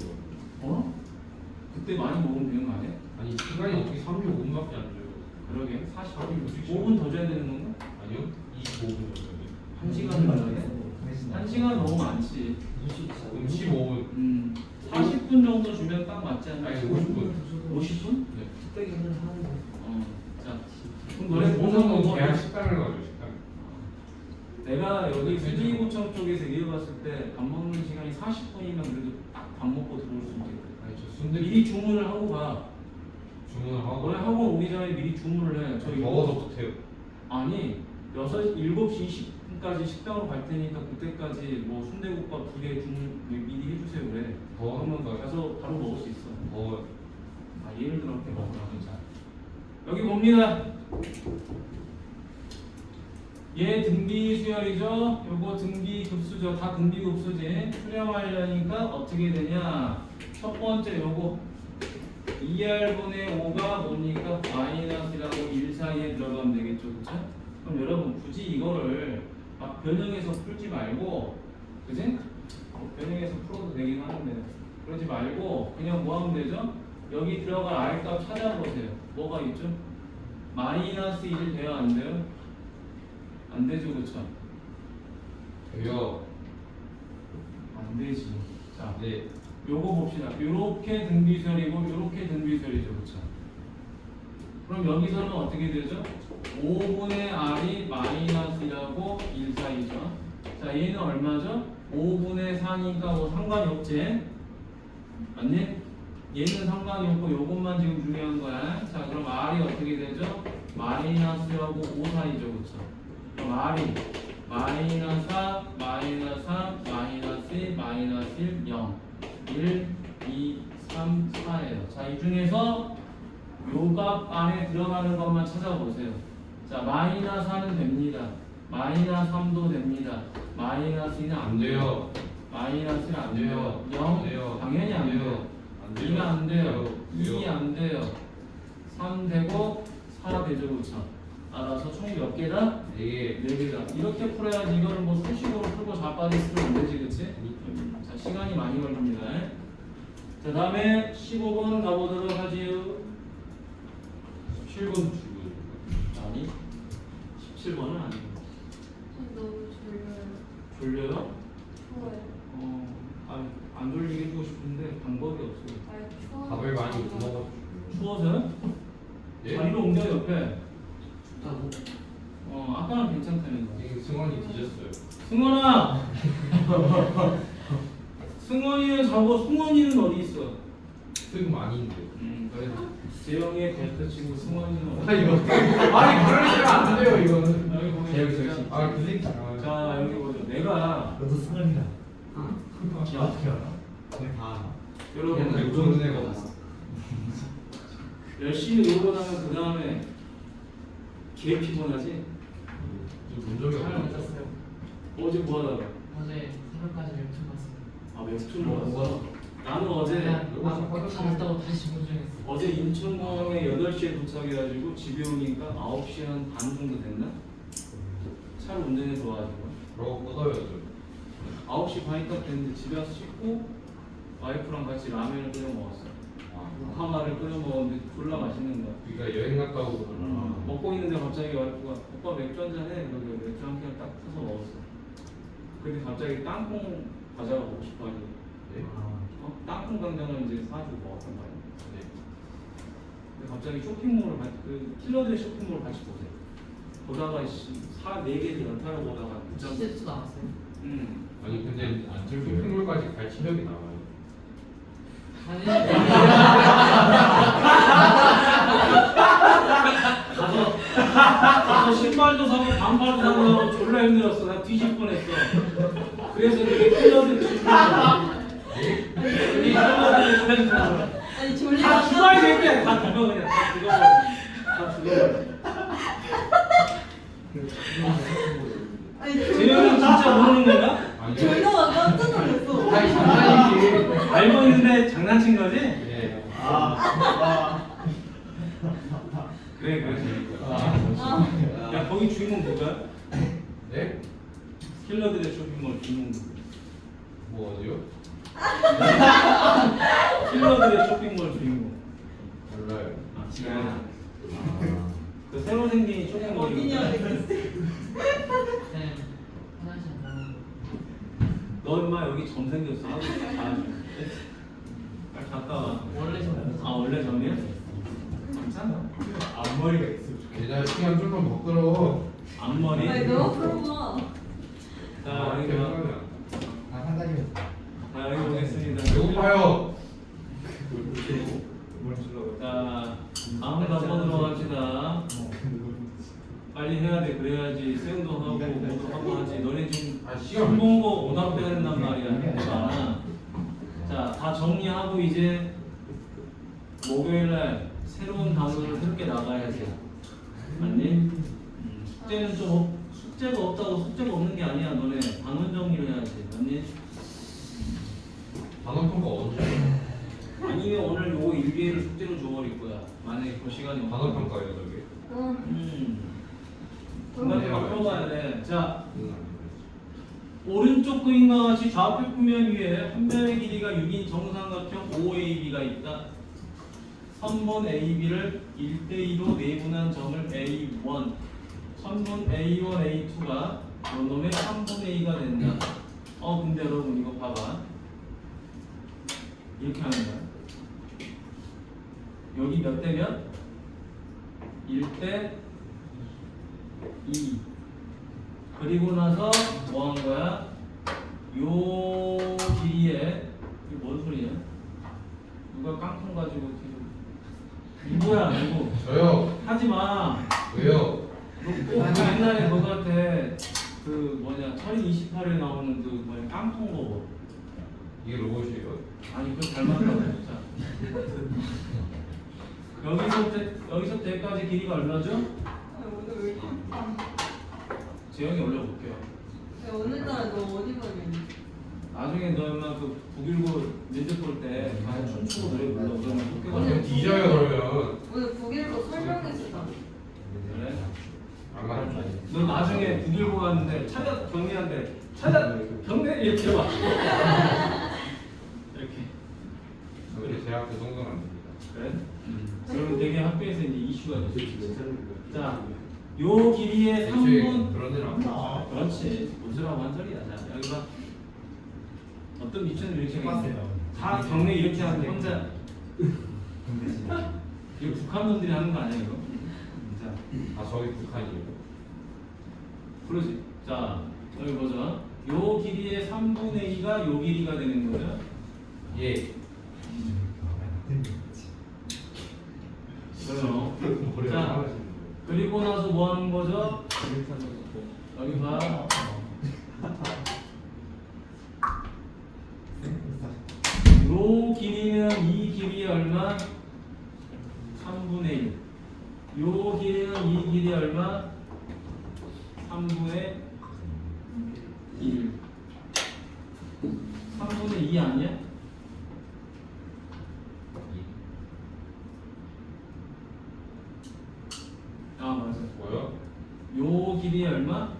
그때 많이 먹으면 되는 거 아니야? 아니 시간이 어떻게 35분밖에 안 줘요. 그러게. 45분, 아니, 5분 더 줘야 되는 건가? 아니요? 25분 정도. 1시간을 넣어야 돼? 1시간 너무 많지. 그럼 15분. 40분 정도 주면 딱 맞지 않나? 아니 50분. 50분? 네. 뚝배기는 하는 거. 자, 그럼 너네 보는 보상은 거 계약 식당을 가죠 식당. 내가 여기 수지구청 쪽에서 일해봤을 때 밥 먹는 시간이 40분이면 그래도 딱 밥 먹고 들어올 수 있겠다. 아니 저 순대 미리 주문을 하고 가. 주문을 하고. 너네 학원 오기 전에 미리 주문을 해. 저희 먹어서 못해요. 아니 7시 20분까지 식당으로 갈 테니까 그때까지 뭐 순대국밥 2개 주문 미리 해주세요 그래. 그러면 가서 바로 먹을 수 있어. 먹어요. 예를 들어 이렇게 먹으라고. 자, 여기 봅니다. 얘 등비수열이죠. 요거 등비급수죠. 다 등비급수지. 수렴하려니까 어떻게 되냐? 첫 번째 요거 2R분의 5가 뭡니까? 마이너스라고 1 사이에 들어가면 되겠죠. 그쵸? 그럼 여러분 굳이 이거를 막 변형해서 풀지 말고, 그지? 변형해서 풀어도 되긴 하는데 그러지 말고 그냥 뭐 하면 되죠? 여기 들어갈 R값 찾아보세요. 뭐가 있죠? 마이너스 1 돼요? 안 돼요? 안 되죠, 그쵸? 돼요. 안 되지. 자, 네. 요거 봅시다. 요렇게 등비설이고 요렇게 등비설이죠, 그쵸? 그럼 여기서는 어떻게 되죠? 5분의 R이 마이너스라고 1 사이죠. 자, 얘는 얼마죠? 5분의 4니까 뭐 상관이 없지? 맞니? 얘는 상관이 없고 요것만 지금 중요한 거야. 자, 그럼 R이 어떻게 되죠? 마이너스하고 5 사이죠, 그쵸? 그럼 R이 마이너스 4, 마이너스 3, 마이너스 1, 마이너스 1, 0 1, 2, 3, 4예요. 자, 이 중에서 요 값 안에 들어가는 것만 찾아보세요. 자, 마이너스 4는 됩니다. 마이너스 3도 됩니다. 마이너스 2는 안 돼요. 마이너스는 안 돼요. 돼요. 0 돼요. 당연히 안 돼요. 돼요. 안 돼요. 2가 안 돼요. 돼요. 2 안 돼요. 3 되고 4 되죠, 그렇죠? 알아서 총 몇 개다? 이게 4개다. 이렇게 풀어야지 이거를 뭐 수식으로 풀고 자빠지 쓰면 안 되지, 그치? 자, 시간이 많이 걸립니다. 자, 다음에 15번 가보도록 하지요. 7번 주고 아니, 17번은 아니고. 전 너무 졸려요. 졸려요? 추워요. 안 졸리게 해주고 싶은데 방법이 없어요. 아니 추워요. 밥을 많이 못 먹어가지고. 추워서요? 예? 자리로 옮겨 옆에. 좋다고. 아까는 괜찮다면서. 이게 승원이 뒤졌어요. 승원아! 승원이는 자고 승원이는 어디 있어? 지금 아닌데. 그래. 재영이의 벨트 치고 승원이는 아 이거 아니 그러시면 안 돼요 이거는. 여기 보면 재영이 진짜- 재영이. 아그 새끼. 자 여기 보죠. 내가 너도 승관이다. 야, 어떻게 알아? 거의 다 알아. 여러분 얘는 좋은 애가 없어. 열심히 놀고 나면 그 다음에 개 피곤하지? 본 적이 잘 없어. 맞았어요. 어제 뭐 하다가? 어제 새벽까지 웹툰 봤어요. 아 웹툰 봤어? 나는 어제 다 봤다고 다시 보정했어. 어제 인천공항에 8시에 도착해가지고 집에 오니까 9시 한 반 정도 됐나? 차를 운전해서 와가지고 그러고 뻗어야죠. 9시 반이 딱 됐는데 집에 와서 씻고 와이프랑 같이 라면을 끓여 먹었어. 우파마를 끓여 먹었는데 졸라 맛있는 거야. 우리가 여행 갔다 오고 그러나. 먹고 있는데 갑자기 와이프가 오빠 맥주 한잔 해. 그러고 맥주 한 캔 딱 타서 먹었어. 근데 갑자기 땅콩 과자가 먹고 싶어 하길래 네? 땅콩 당면을 이제 사주고 먹었단 말이야. 네. 근데 갑자기 쇼핑몰을 그 킬러들의 쇼핑몰을 같이 보세요. 보다가 4개를 연타로 보다가 붙잡고. 시제도 나왔어요. 아니 근데 쇼핑몰까지 갈 체력이 나와요. 아니. 가서 신발도 사고 반팔도 사고 졸라 힘들었어. 나 뒤질 뻔했어. 그래서 이게 킬러들 쇼핑몰. 우리 킬러들의 쇼핑몰. 아니 다 졸리다가 죽어야 되겠다. 다 죽어 그냥. 다 죽어버려. 다 죽어버려. 아니 재영이 진짜 모르는 거야? 아니 졸다가 깜짝 놀랐어. 아니 장난이지. 알고 있는데 장난친 거지? 네. 그래 그래. 아. 야 거기 주인공 누구야? 네? 킬러들의 쇼핑몰 주인공 누구? 뭐 어디요? 킬러들의 쇼핑몰 주인공. 몰라요. 지금 그 새로 생긴 쇼핑몰이 어디냐 네. 화장실 안 가는 거. 너 임마 여기 점 생겼어. 하고 가야지. 빨리 갔다 와. 원래 좀. 아 원래 점이야? 괜찮아. 앞머리가 있어. 얘들아 시간 좀만 더 끌어. 앞머리. 아니 너무 부러워. 자 여기 이렇게 봐. 하면 한 달이면. 자 여기 보겠습니다. 배고파요. 뭘 주려고? 자 다음 단번으로 갑시다. 빨리 해야 돼. 그래야지 수영도 하고 뭐도 하고 하지. 너네 지금 아 시간 중공고 오답해야 된단 말이야. 내가. 자, 다 정리하고 이제 목요일날 새로운 단어를 새롭게 나가야지. 맞니? 숙제는 좀 숙제가 없다고 숙제가 없는 게 아니야. 너네 단원 정리를 해야지. 맞니? 단원 평가 언제? 아니면 오늘 요거 일기예를 숙제로 줘버릴 거야. 만약에 그 시간이 단원 없다. 평가예요 저게. 응. 중간에 풀어봐야 돼. 자, 응. 오른쪽 그림과 같이 좌표 표면 위에 한 면의 길이가 6인 정삼각형 OAB가 있다. 선분 AB를 1대2로 내분한 점을 A1, 선분 A1, A2가 요놈의 3분의 2가 된다. 근데 여러분 이거 봐봐. 이렇게 하는 거야. 여기 몇 대 몇? 1대 2. 그리고 나서 뭐 한 거야? 요 길이에 이게 뭔 소리야? 누가 깡통 가지고 뒤로 누구야 누구? 저요. 하지 마. 왜요? 너 옛날에 너 같아 그 뭐냐 철인 28에 나오는 그 뭐냐 깡통 로봇. 이게 로봇이에요. 아니 그거 닮았다고 진짜. 여기서부터 여기까지 길이가 얼마죠? 아니, 오늘 왜 이렇게 재영이 올려볼게요. 야, 오늘따라 너 어디 가겠니? 나중에 너 엄마 그 북일고 면접 볼 때 다 춤추고 노래 불러 그러면 학교가 오늘 뒤져요 그러면. 오늘 북일로 설명했어. 그래? 안 가르쳐. 너 나중에 북일고 갔는데 찾아 경례한데 찾아 경례 이렇게 와 이렇게 우리 대학교 정도는 안 됩니다. 그래? 그러면 되게 학교에서 이제 이슈가 됐어. 자, 요 길이의 애초에 3분 그런 일은 안 나. 그렇지 웃으라고 한 소리야. 자 여기 봐 어떤 미션을 이렇게 해봤어요. 다 경례 이렇게 하는데 혼자 근데 진짜 이거 북한 놈들이 하는 거 아니야 이거? 자, 아 저기 북한이에요. 그러지. 자, 여기 보자. 요 길이의 3분의 2가 요 길이가 되는 거죠. 예. 그래요. 머리가 자, 하나씩. 그리고 나서 뭐 하는 거죠? 여기 봐. 요 길이는 이 길이의 얼마? 3분의 1. 요 길이는 이 길이 얼마? 3분의 1. 3분의 2 아니야? 아 맞아. 뭐요? 요 길이 얼마?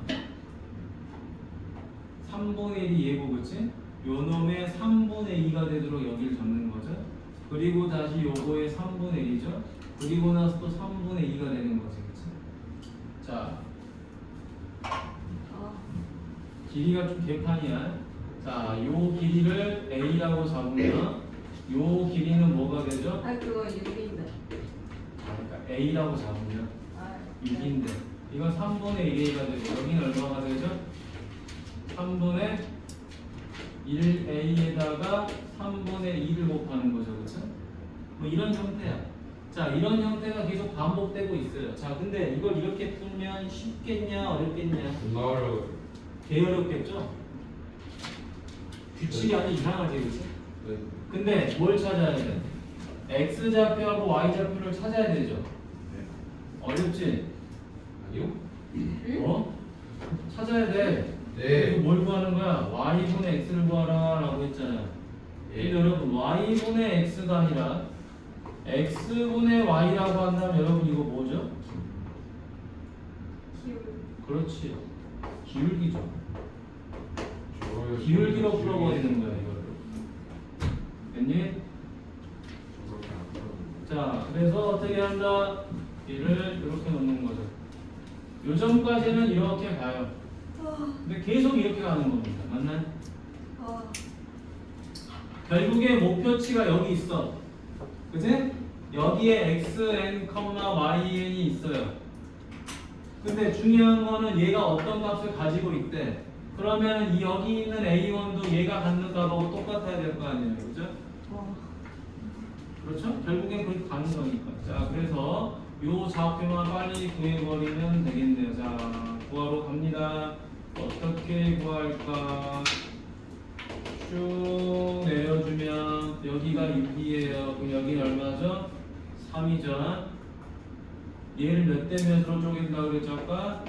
3분의 1이 얘고 그치? 요 놈의 3분의 2가 되도록 여기를 잡는 거죠. 그리고 다시 요거의 3분의 1이죠. 그리고 나서 또 3분의 2가 되는 거지 그치? 자 아, 길이가 좀 개판이야. 자, 요 길이를 A라고 잡으면 요 길이는 뭐가 되죠? 아 그거 6인데. 그러니까 A라고 잡으면 아, 6인데 이건 3분의 1A가 되고 여기는 얼마가 되죠? 3분의 1A에다가 3분의 2를 곱하는 거죠. 그렇죠? 뭐 이런 형태야. 자, 이런 형태가 계속 반복되고 있어요. 자, 근데 이걸 이렇게 풀면 쉽겠냐 어렵겠냐? 존나 어려워요. 되게 어렵겠죠? 규칙이 아주 이상하지, 그렇지? 네. 근데 뭘 찾아야 돼? X좌표하고 Y좌표를 찾아야 되죠? 어렵지? 아니요? 어? 찾아야 돼. 네. 그리고 뭘 구하는 거야? Y분의 X를 구하라 라고 했잖아요. 예. 근데 여러분 Y분의 X가 아니라 X분의 Y라고 한다면 여러분 이거 뭐죠? 기울. 그렇지. 기울기죠. 저거요. 기울기로 풀어버리는 거야 이거를. 됐니? 저렇게 안 풀어요. 자, 그래서 어떻게 한다? 얘를 이렇게 놓는 거죠. 요점까지는 이렇게 가요. 근데 계속 이렇게 가는 겁니다. 맞나요? 아, 결국에 목표치가 여기 있어. 그치? 여기에 xn, yn이 있어요. 근데 중요한 거는 얘가 어떤 값을 가지고 있대. 그러면 이 여기 있는 a1도 얘가 갖는 값하고 똑같아야 될 거 아니에요. 그죠? 와. 그렇죠? 결국엔 그렇게 가는 거니까. 자, 그래서 요 좌표만 빨리 구해버리면 되겠네요. 자, 구하러 갑니다. 어떻게 구할까? 쭉 내려주면 여기가 6이에요. 그럼 여기는 얼마죠? 3이죠. 얘를 몇 대 몇으로 쪼갠다 그랬죠 아까?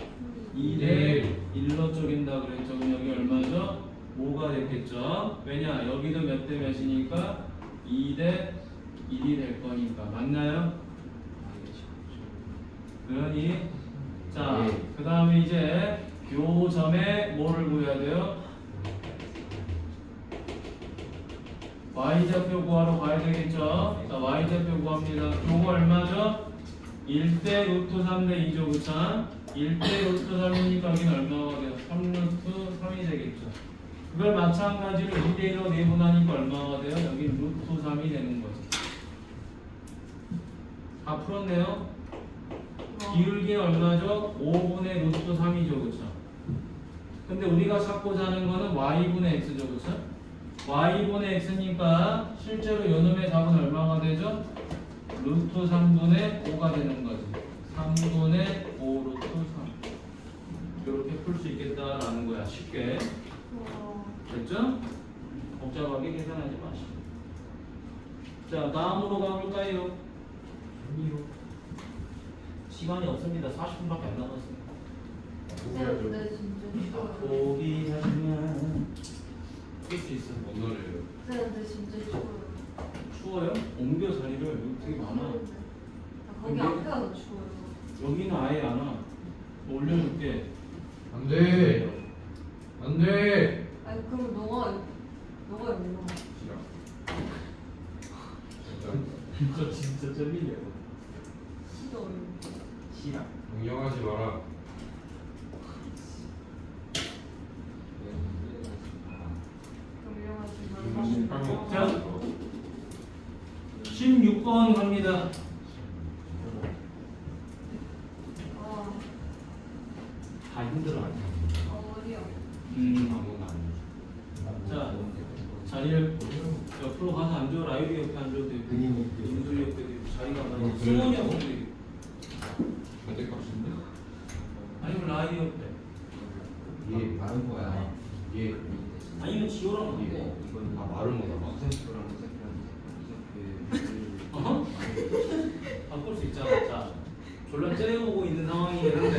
2대 1로 쪼갠다 그랬죠. 그럼 여기 얼마죠? 5가 됐겠죠. 왜냐? 여기도 몇 대 몇이니까 2대 1이 될 거니까. 맞나요? 그러니 자, 네. 그 다음에 이제 요 점에 뭐를 구해야 돼요? y좌표 구하러 가야 되겠죠? 자, y좌표 구합니다. 요거 얼마죠? 1대 루트 3대 2죠, 그쵸? 1대 루트 3이니까 여기는 얼마가 돼요? 3루트 3이 되겠죠. 그걸 마찬가지로 2대 1로 내분하니까 얼마가 돼요? 여기 루트 3이 되는 거죠. 다 풀었네요? 기울기는 얼마죠? 5분의 루트 3이죠, 그쵸? 근데 우리가 찾고자 하는 거는 y분의 x죠, 그쵸? y분의 x니까 실제로 요놈의 답은 얼마가 되죠? 루트 3분의 5가 되는 거지. 3분의 5 루트 3. 이렇게 풀 수 있겠다라는 거야, 쉽게. 와. 됐죠? 복잡하게 계산하지 마시고. 자, 다음으로 가볼까요? 시간이 없습니다. 40분밖에 안 남았어요. 근데 진짜 포기하지만 쓸 수 있어. 언어를 근데 진짜 추워요. 추워요? 옮겨 자리를. 여기 되게 많아. 거기 근데- 앞에가 더 추워요. 여기는 아예 안 와. 올려줄게. 안돼 안돼 아니 그럼 너가 올려. 싫어 저 진짜 쩔리네요. 싫어요. 싫어. 동영하지 마라 동영하지 말고. 자, 16번 갑니다. 아, 다 힘들어. 어디야? 아무나 안 자, 자리를 옆으로 가서 앉아. 라이브 옆에 앉아도 되고, 윤돌이 옆에 되고, 자리가 많아. 승원이 옆에 되고. 절대값인데? 아니면 라이브 옆에. 이게 많은 거야. 얘 아니면 지호랑 이거 바꿔. 이건 다 말을 못하나? 어허? 바꿀 수 있잖아. 자, 졸라 째려보고 있는 상황이긴 한데,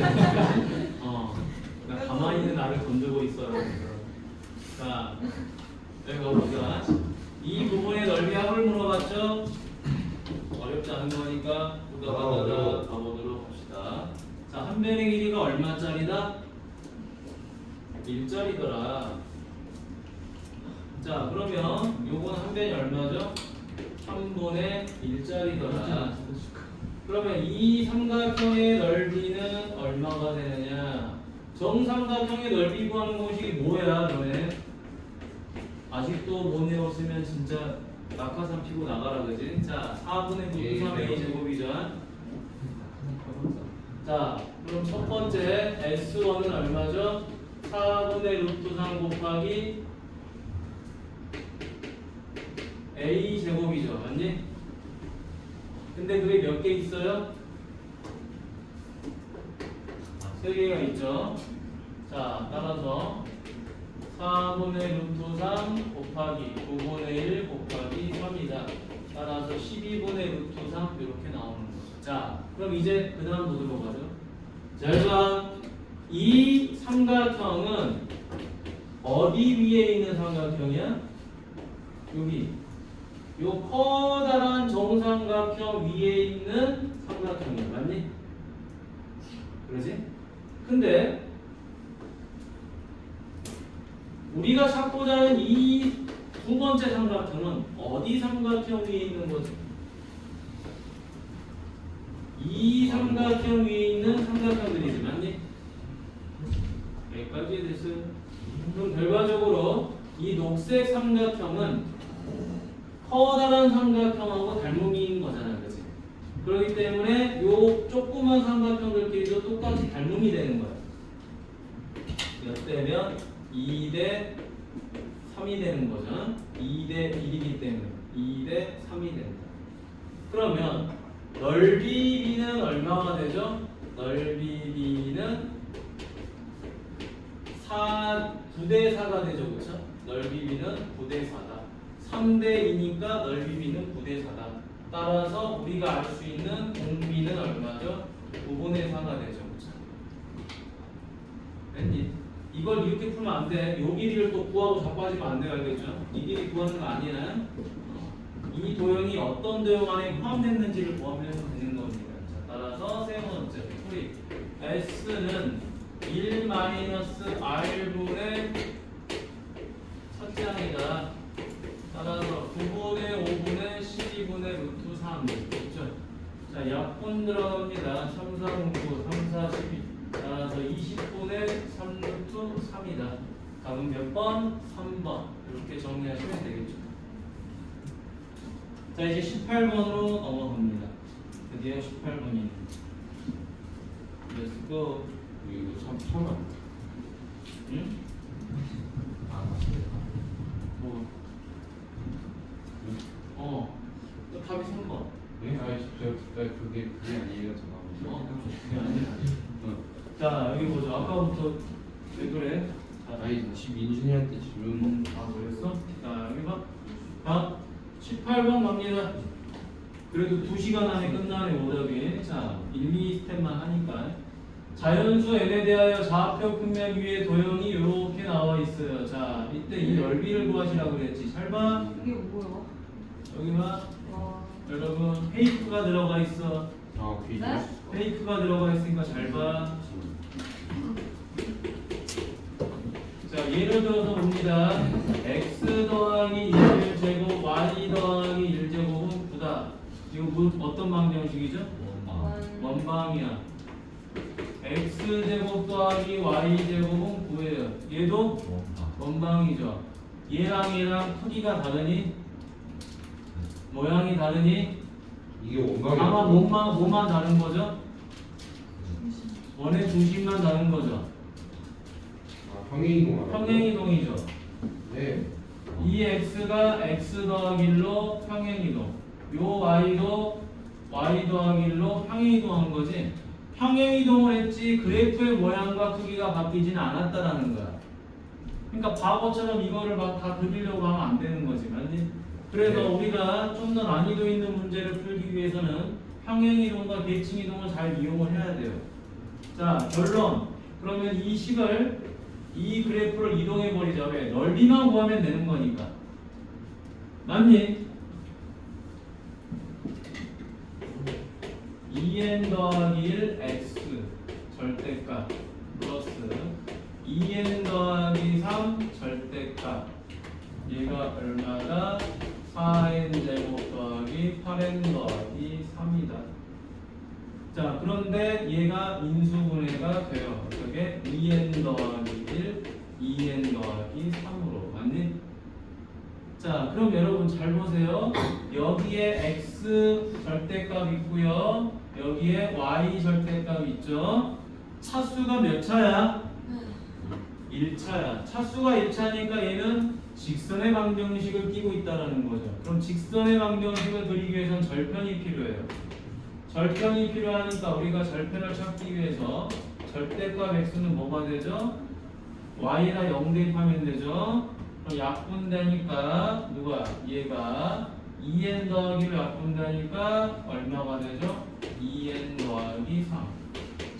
그냥 가만히 있는 나를 건들고 있어요. 자, 여기 가봅시다. 이 부분의 넓이 합을 물어봤죠? 어렵지 않은 거니까 보다가 가보도록 합시다. 자, 한 변의 길이가 얼마짜리다? 1짜리더라. 자, 그러면 요건 한 변이 얼마죠? 3분의 1짜리더라. 그러면 이 삼각형의 넓이는 얼마가 되느냐? 정삼각형의 넓이 구하는 공식이 뭐야, 너네? 아직도 못 외웠으면 진짜 낙하산 피고 나가라, 그지? 자, 4분의 루트 3a 제곱이죠. 자, 그럼 첫 번째 S1은 얼마죠? 4분의 루트 3 곱하기 a 제곱이죠, 맞니? 근데 그게 몇 개 있어요? 3개가 있죠. 자, 따라서 4분의 루트 3 곱하기 9분의 1 곱하기 3이다. 따라서 12분의 루트 3 이렇게 나오는 거죠. 자, 그럼 이제 그 다음 보도록 하죠. 잘 봐. 이 삼각형은 어디 위에 있는 삼각형이야? 여기. 요 커다란 정삼각형 위에 있는 삼각형이야. 맞니? 그러지? 근데 우리가 찾고자 하는 이 두 번째 삼각형은 어디 삼각형 위에 있는 거지? 이 삼각형 위에 있는 삼각형들이지, 맞니? 여기까지 됐어요. 그럼 결과적으로 이 녹색 삼각형은 커다란 삼각형하고 닮음인 거잖아, 그렇지? 그렇기 때문에 요 조그만 삼각형들끼리도 똑같이 닮음이 되는 거야. 몇 대면 2대 3이 되는 거죠. 2대 1이기 때문에 2대 3이 된다. 그러면 넓이 B는 얼마가 되죠? 넓이 B는 9대 4가 되죠, 그렇죠? 넓이 B는 9대 4다. 3대 2니까 넓이 B는 9대 4다. 따라서 우리가 알 수 있는 공비는 얼마죠? 9분의 4가 되죠, 그렇죠? 왠지 이걸 이렇게 풀면 안 돼. 요 길이를 또 구하고 자꾸 하시면 안 돼요, 알겠죠? 이 길이 구하는 거 아니야. 이 도형이 어떤 도형 안에 포함됐는지를 구하면 되는 겁니다. 자, 따라서 세 번째 풀이 S는 1-R분의 첫째 항이다. 따라서 9분의 5분의 12분의 루트 3 그렇죠? 자, 약분 들어갑니다. 3, 4, 9, 3, 4, 12 따라서 20분의 3루트 3이다. 답은 몇 번? 3번. 이렇게 정리하시면 되겠죠. 자, 이제 18번으로 넘어갑니다. 드디어 18번이. Let's go. 이거 참 안. 응? 아, 맞습니다. 뭐? 답이 3번. 네? 아니 그게 아니에요 잠깐만. 그게 아니야. 자, 여기 보죠. 아까부터 왜 그래? 아니 민준이한테 질문. 그랬어? 자, 여기 봐. 자, 18번 갑니다. 그래도 2시간 안에 끝나네 오답이. 자, 1, 2스텝만 하니까. 자연수 n에 대하여 좌표 평면 위에 도형이 이렇게 나와 있어요. 자, 이때 이 넓이를 구하시라고 그랬지. 잘 봐. 이게 뭐야? 여기 봐. 와. 여러분, 페이크가 들어가 있어. 아 귀. 네? 페이크가 들어가 있으니까 잘 봐. 자, 예를 들어서 봅니다. x 더하기 1제곱 y 더하기 1제곱은 9다. 이거 어떤 방정식이죠? 원방이야. x제곱 더하기 y제곱은 9예요. 얘도 원방이죠. 얘랑 크기가 다르니? 모양이 다르니? 이게 원방이. 아마 뭐만 다른 거죠? 원의 중심만 다른 거죠. 아 평행이동. 평행이동이죠. 네. 이 x가 x 더하기 1로 평행이동, 요 y도 y 더하기 1로 평행이동한 거지. 평행이동을 했지 그래프의 모양과 크기가 바뀌지는 않았다라는 거야. 그러니까 바보처럼 이거를 막 다 그리려고 하면 안 되는 거지, 맞니? 그래서 네. 우리가 좀 더 난이도 있는 문제를 풀기 위해서는 평행이동과 대칭이동을 잘 이용을 해야 돼요. 자, 결론. 그러면 이 식을, 이 그래프를 이동해 버리자. 왜? 넓이만 구하면 되는 거니까. 맞니? 2n 더하기 1 x 절대값 플러스 2n 더하기 3 절대값, 얘가 얼마다? 4n 제곱 더하기 8n 더하기 3이다. 자, 그런데 얘가 인수분해가 돼요. 어떻게? 2n 더하기 1, 2n 더하기 3으로. 맞니? 자, 그럼 여러분 잘 보세요. 여기에 x 절대값 있고요. 여기에 y 절대값 있죠. 차수가 몇 차야? 1차야. 차수가 1차니까 얘는 직선의 방정식을 띄고 있다는 거죠. 그럼 직선의 방정식을 그리기 위해서는 절편이 필요해요. 절편이 필요하니까 우리가 절편을 찾기 위해서 절대값 x는 뭐가 되죠? y에다 0 대입하면 되죠. 그럼 약분되니까 누가? 얘가 2n 더하기를 약분되니까 얼마가 되죠? 2n 더하기 3.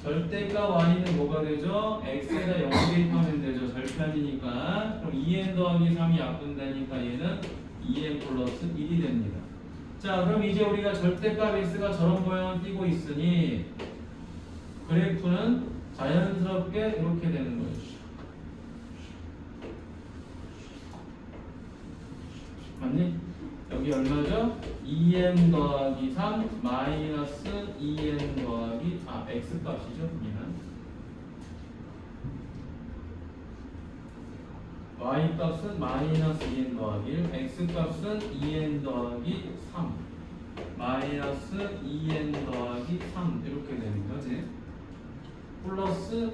절대값 y는 뭐가 되죠? x에다 0 대입하면 되죠. 절편이니까. 그럼 2n 더하기 3이 약분되니까 얘는 2n 플러스 1이 됩니다. 자, 그럼 이제 우리가 절대값 x가 저런 모양을 띠고 있으니 그래프는 자연스럽게 이렇게 되는 거죠. 맞니? 여기 얼마죠? 2n 더하기 3 마이너스 2n 더하기 x 값이죠. 얘는 y 값은 마이너스 2n 더하기 1, x 값은 2n 더하기 3 마이너스 2n 더하기 3 이렇게 되는 거지. 플러스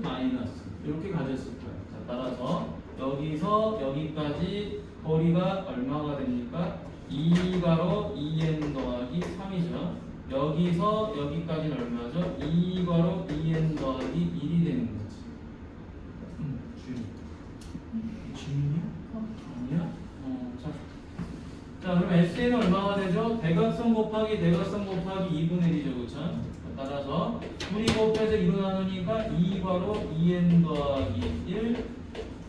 마이너스 이렇게 가졌을 거예요. 자, 따라서 여기서 여기까지 거리가 얼마가 됩니까? 2가로 2n 더하기 3이죠. 여기서 여기까지는 얼마죠? 2가로 2n 더하기 1이 되는 거지. 주인이야? 아니야? 자, 그럼 SN은 얼마가 되죠? 대각선 곱하기 대각선 곱하기 2분의 1이죠. 그쵸? 따라서 둘이 곱해서 2로 나누니까 2가로 2n 더하기 1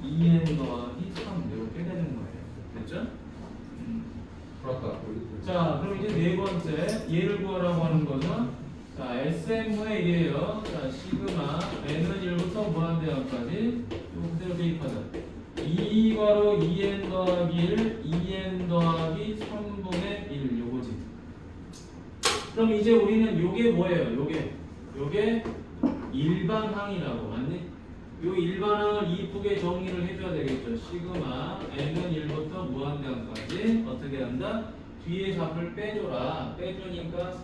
2n 더하기 3 이렇게 되는 거예요. 됐죠? 풀었다. 자, 그럼 이제 네 번째 얘를 구하라고 하는 거죠. 자, SN분의 1이에요. 자, 시그마 n은 1부터 무한대항까지 이대로 대입하자. 2가로 2n 더하기 1 2n 더하기 3분의 1 요거지. 그럼 이제 우리는 요게 뭐예요? 요게 일반항이라고. 맞니? 요 일반항을 이쁘게 정리를 해줘야 되겠죠. 시그마 n은 1부터 무한대항까지 어떻게 한다? 뒤에 잡을 빼줘라. 빼주니까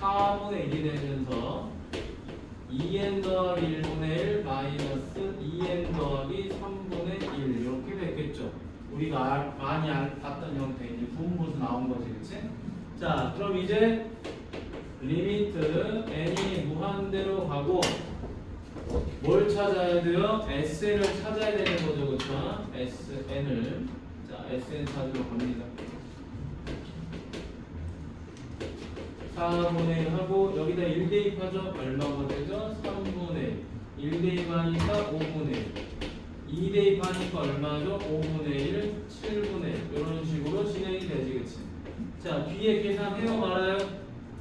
4분의 1이 되면서 2n 더하기 1분의 1 마이너스 2n 더하기 3분의 1 이렇게 됐겠죠. 우리가 많이 봤던 형태 이제 분모에서 나온 거지, 그치? 자, 그럼 이제 리미트 n이 무한대로 가고 뭘 찾아야 돼요? SN을 찾아야 되는 거죠, 그쵸? SN을. 자, SN 찾으러 갑니다. 4분의 1 하고 여기다 1 대입하죠. 얼마가 되죠? 3분의 1. 1 대입하니까 5분의 1. 2 대입하니까 얼마죠? 5분의 1, 7분의 1. 이런 식으로 진행이 되지, 그치? 자, 뒤에 계산해요, 말아요?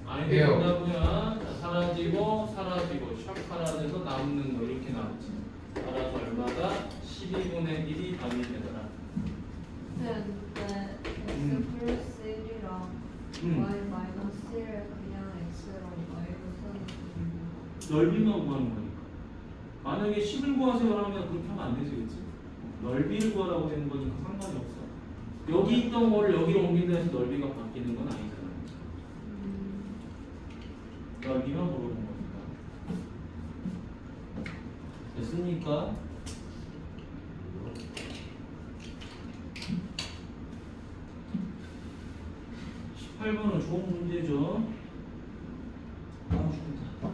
아니, 해요. 된다고요. 자, 사라지고, 사라지고, 샥 사라져서 남는 거 이렇게 남지. 따라서 얼마다? 12분의 1이 답이 되더라. 근데 x 플러스 1이랑 y 마이너스 1을 그냥 x랑 y로 써서 넓이만 구하는 거니까. 만약에 10을 구하세요 하면 그렇게 하면 안 되지, 그치? 넓이를 구하라고 되는 거니까 상관이 없어. 여기 있던 거를 여기로 옮긴다 해서 넓이가 바뀌는 건 아니잖아. 넓이만 물어본 거니까. 됐습니까? 18번은 좋은 문제죠. 하고 싶다.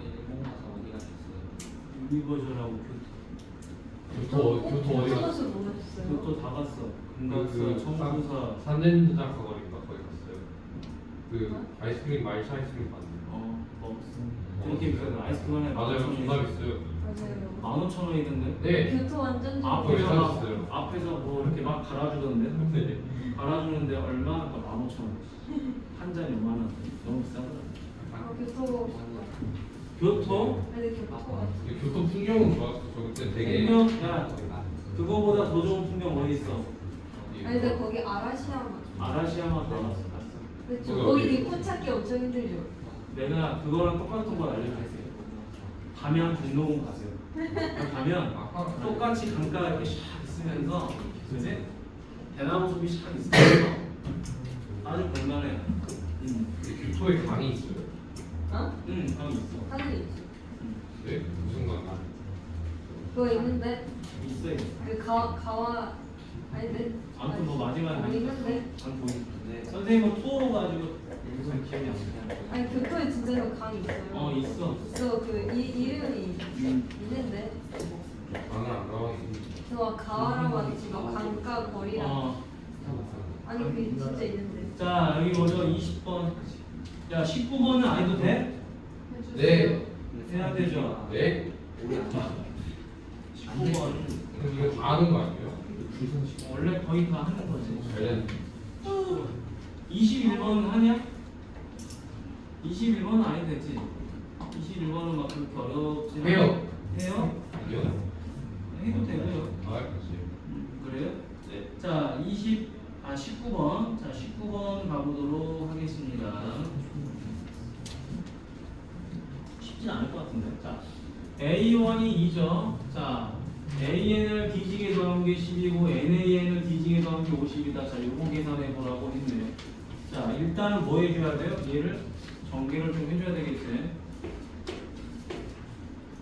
일본 가서 어디 가셨어요? 유니버셜하고 교토 어디 갔어? 서 뭐였어요? 교토 다 갔어. 금강사, 청구사. 산렌드장 가거리인가 거기 갔어요. 그 아이스크림 말차 아이스크림 봤는데. 먹었어. 이렇게 비싸요. 아이스크림 하나에 맞아요, 존나 비싸요. 맞아요. 15,000원이던데. 네. 교토 완전 좋아. 앞에서 거기 막 사줬어요. 앞에서 뭐 이렇게 막 갈아주던데. 네. 갈아주는데 얼마? 15,000원. 한 잔이 5만 원. 너무 비싸더라. 교토. 교토? 근데 교토가 교토 풍경은 좋았어. 저 그때 되게. 풍경? 야, 그거보다 더 좋은 풍경 어디 있어? 아니 근데 거기 아라시야마. 아라시야마 다 갔어. 그렇죠. 거기 거기 어디? 입구 찾기 엄청 힘들죠. 내가 그거랑 똑같은 걸 알려줄게요. 가면 등록원 가세요. 가면 똑같이 강가가 이렇게 샥 있으면서, 그지? 대나무 숲이 샥 있으면서 아주 볼만해. 교토에 강이 있어요. 어? 강이 있어. 하늘이 있어. 네? 무슨 강? 그거 있는데 있어. 그 가와 아닌데. 아무튼 뭐 마지막에 거기 있는데. 강 보이는데 선생님은 투어로 가지고 무슨 기억이 안 나요. 아니 교토에 진짜 그 강이 있어요. 있어. 있어 그 이름이 있는데. 강을 안 가봤는데. 그거 가와라마 지금 강가 거리라. 아니 그게 진짜 있는데. 자 여기 뭐죠? 20번. 야 19번은 안 해도 돼? 네. 해야 되죠. 네? 19번 그럼 이거 다 하는 거 아니에요? 원래 거의 다 하는 거지. 잘했네. 21번은 하냐? 21번은 안 해도 되지. 21번은 막 그렇게 어렵지. 해요. 해요? 아니요. 해도 되고요. 아, 글쎄요. 그래요? 네. 자, 19번. 자, 19번 가보도록 하겠습니다. 쉽진 않을 것 같은데. 자, A1이 2죠. 자, AN을 뒤지게 더한 게 10이고 NAN을 뒤지게 더한 게 50이다. 자, 요거 계산해 보라고 했네요. 자, 일단은 뭐 해줘야 돼요? 얘를 전개를 좀 해줘야 되겠지.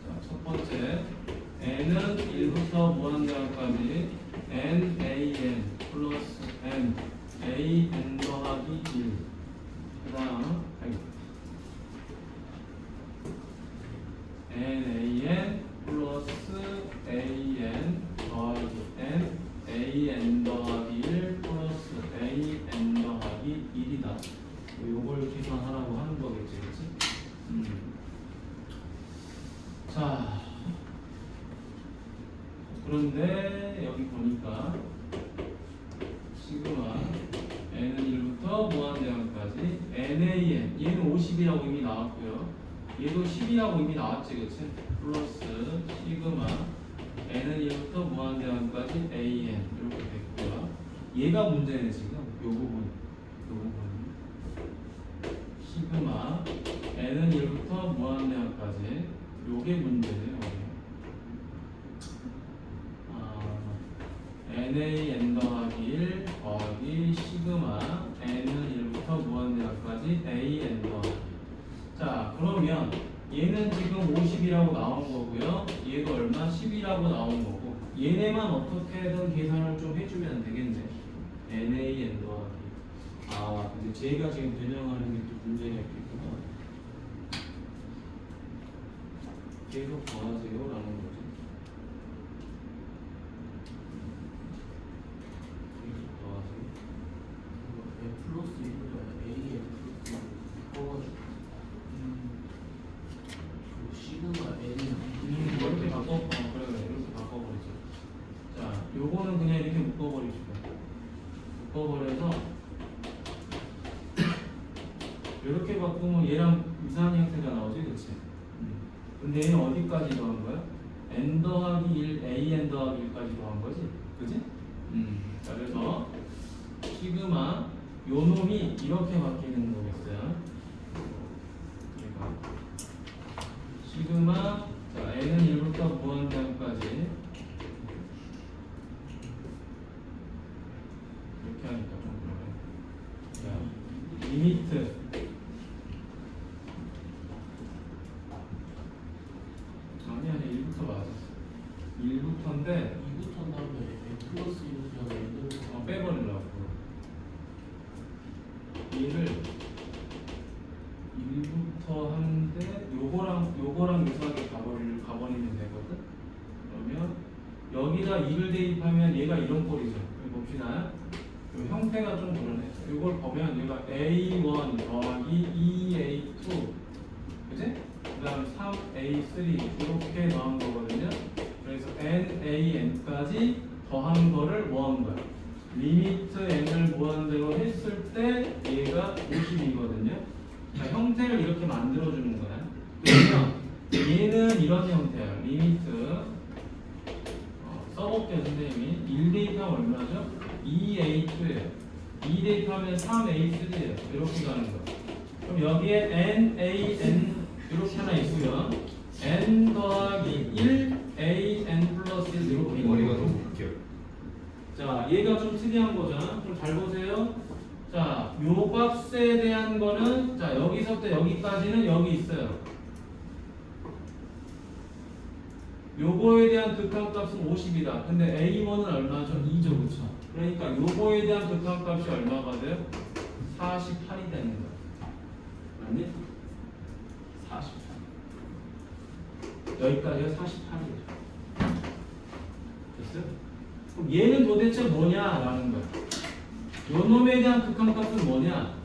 자, 첫 번째. n은 1부터 무한대항까지 NAN 플러스 N AN 더하기 1. 그 다음 NAN 플러스 AN 더하기 N AN 더하기 1 플러스 AN 더하기 1이다. 요걸 계산하라고 하는 거겠지, 그치? 자, 그런데 여기 보니까 시그마 n은 1부터 무한대항까지 NAN 얘는 50이라고 이미 나왔고요. 얘도 10이라고 이미 나왔지, 그치? 플러스 시그마 n은 1부터 무한대항까지 AN 이렇게 됐고요. 얘가 문제네 지금 요 부분, 시그마 n은 1부터 무한대항까지 요게 문제네요. NAN 더하기 1 더하기 시그마 n은 1부터 무한대항까지 AN 더하기. 자, 그러면 얘는 지금 50이라고 나온 거고요. 얘도 얼마? 10이라고 나온 거고. 얘네만 어떻게든 계산을 좀 해주면 되겠네. NAN 더하기. 근데 제가 지금 변형하는 게 또 문제가 있겠구나. 계속 더하세요 라는 거지. 계속 더하세요. 바꿔버려서 이렇게 바꾸면 얘랑 이상한 형태가 나오지, 그치? 근데 얘는 어디까지 더한 거야? n 더하기 1, an 더하기 1까지 더한 거지, 그치? 자, 그래서 시그마 요 놈이 이렇게 바뀌는 거겠어요. 그러니까 시그마 자 n은 1부터 무한대까지 이렇게 하니까 좀 그러네. 자, 리미트 아니 1부터 맞았어. 1부터인데 2부터 나오면 n 플러스 1이잖아. n 빼버리려고 얘를 1부터 하는데 요거랑 유사하게 가버리면 되거든. 그러면 여기다 2를 대입하면 얘가 이런 꼴이죠. 여기 봅시다. 요 형태가 좀 그러네. 이걸 보면 얘가 A1 더하기 2A2 그치? 그 다음 3A3 이렇게 더한 거거든요. 그래서 NAN까지 더한 거를 뭐 한 거야? 리미트 n을 무한대로 했을 때 얘가 50이거든요. 자, 형태를 이렇게 만들어주는 거야. 그러면 얘는 이런 형태야. 리미트 써볼게요 선생님이. 1 대입하면 얼마죠? 2A2예요. 2 대입하면 3A3예요. 이렇게 가는 거야. 그럼 여기에 NAN 이렇게 하나 있고요. n 더하기 1 AN 플러스 1 이렇게 있는 머리가 거고. 너무 웃겨. 자, 얘가 좀 특이한 거잖아. 그럼 잘 보세요. 자, 요 박스에 대한 거는 자 여기서부터 여기까지는 여기 있어요. 요거에 대한 극한값은 50이다. 근데 A1은 얼마죠? 2죠, 그쵸? 그러니까 요거에 대한 극한값이 얼마가 돼요? 48이 되는 거야. 맞니? 48. 여기까지가 48이에요. 됐어요? 그럼 얘는 도대체 뭐냐라는 거야. 요 놈에 대한 극한값은 뭐냐?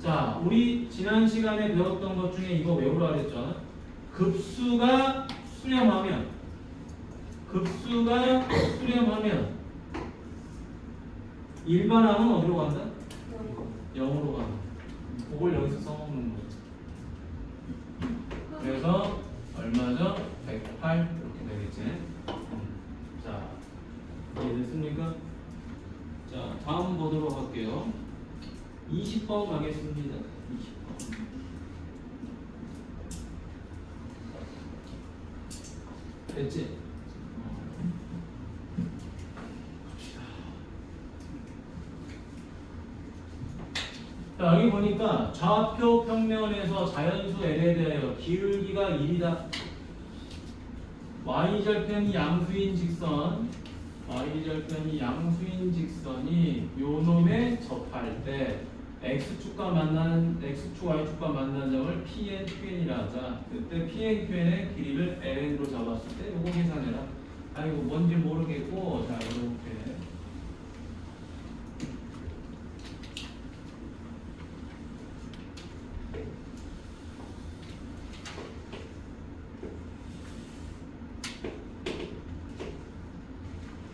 자, 우리 지난 시간에 배웠던 것 중에 이거 외우라 그랬잖아. 급수가 수렴하면 일반항은 어디로 간다? 0으로 간다. 그걸 여기서 써먹는 거죠. 그래서 얼마죠? 108 이렇게 되겠지. 자, 이해됐습니까? 자, 다음 보도록 할게요. 20번 가겠습니다. 20번. 됐지? 자, 여기 보니까 좌표 평면에서 자연수 L에 대하여 기울기가 1이다. Y절편이 양수인 직선이 요 놈에 접할 때 X축과 만나는 X축, Y축과 만나는 점을 PN, QN이라 하자. 그때 PN, QN의 길이를 LN으로 잡았을 때 요거 계산해라. 아이고 뭔지 모르겠고 자 이렇게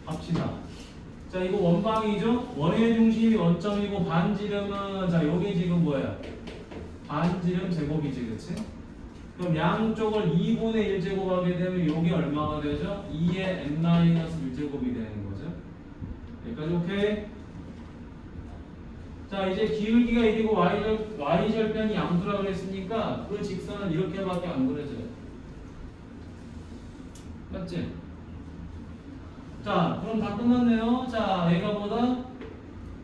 합시다. 자, 이거 원방이죠? 원의 중심이 원점이고 반지름은 자, 요게 지금 뭐야? 반지름 제곱이지, 그치? 그럼 양쪽을 2분의 1제곱 하게 되면 요게 얼마가 되죠? 2의 n-1제곱이 되는 거죠. 여기까지 오케이? 자, 이제 기울기가 1이고 y절편이 양수라고 그랬으니까 그 직선은 이렇게밖에 안 그려져요. 맞지? 자, 그럼 다 끝났네요. 자, 얘가 뭐다?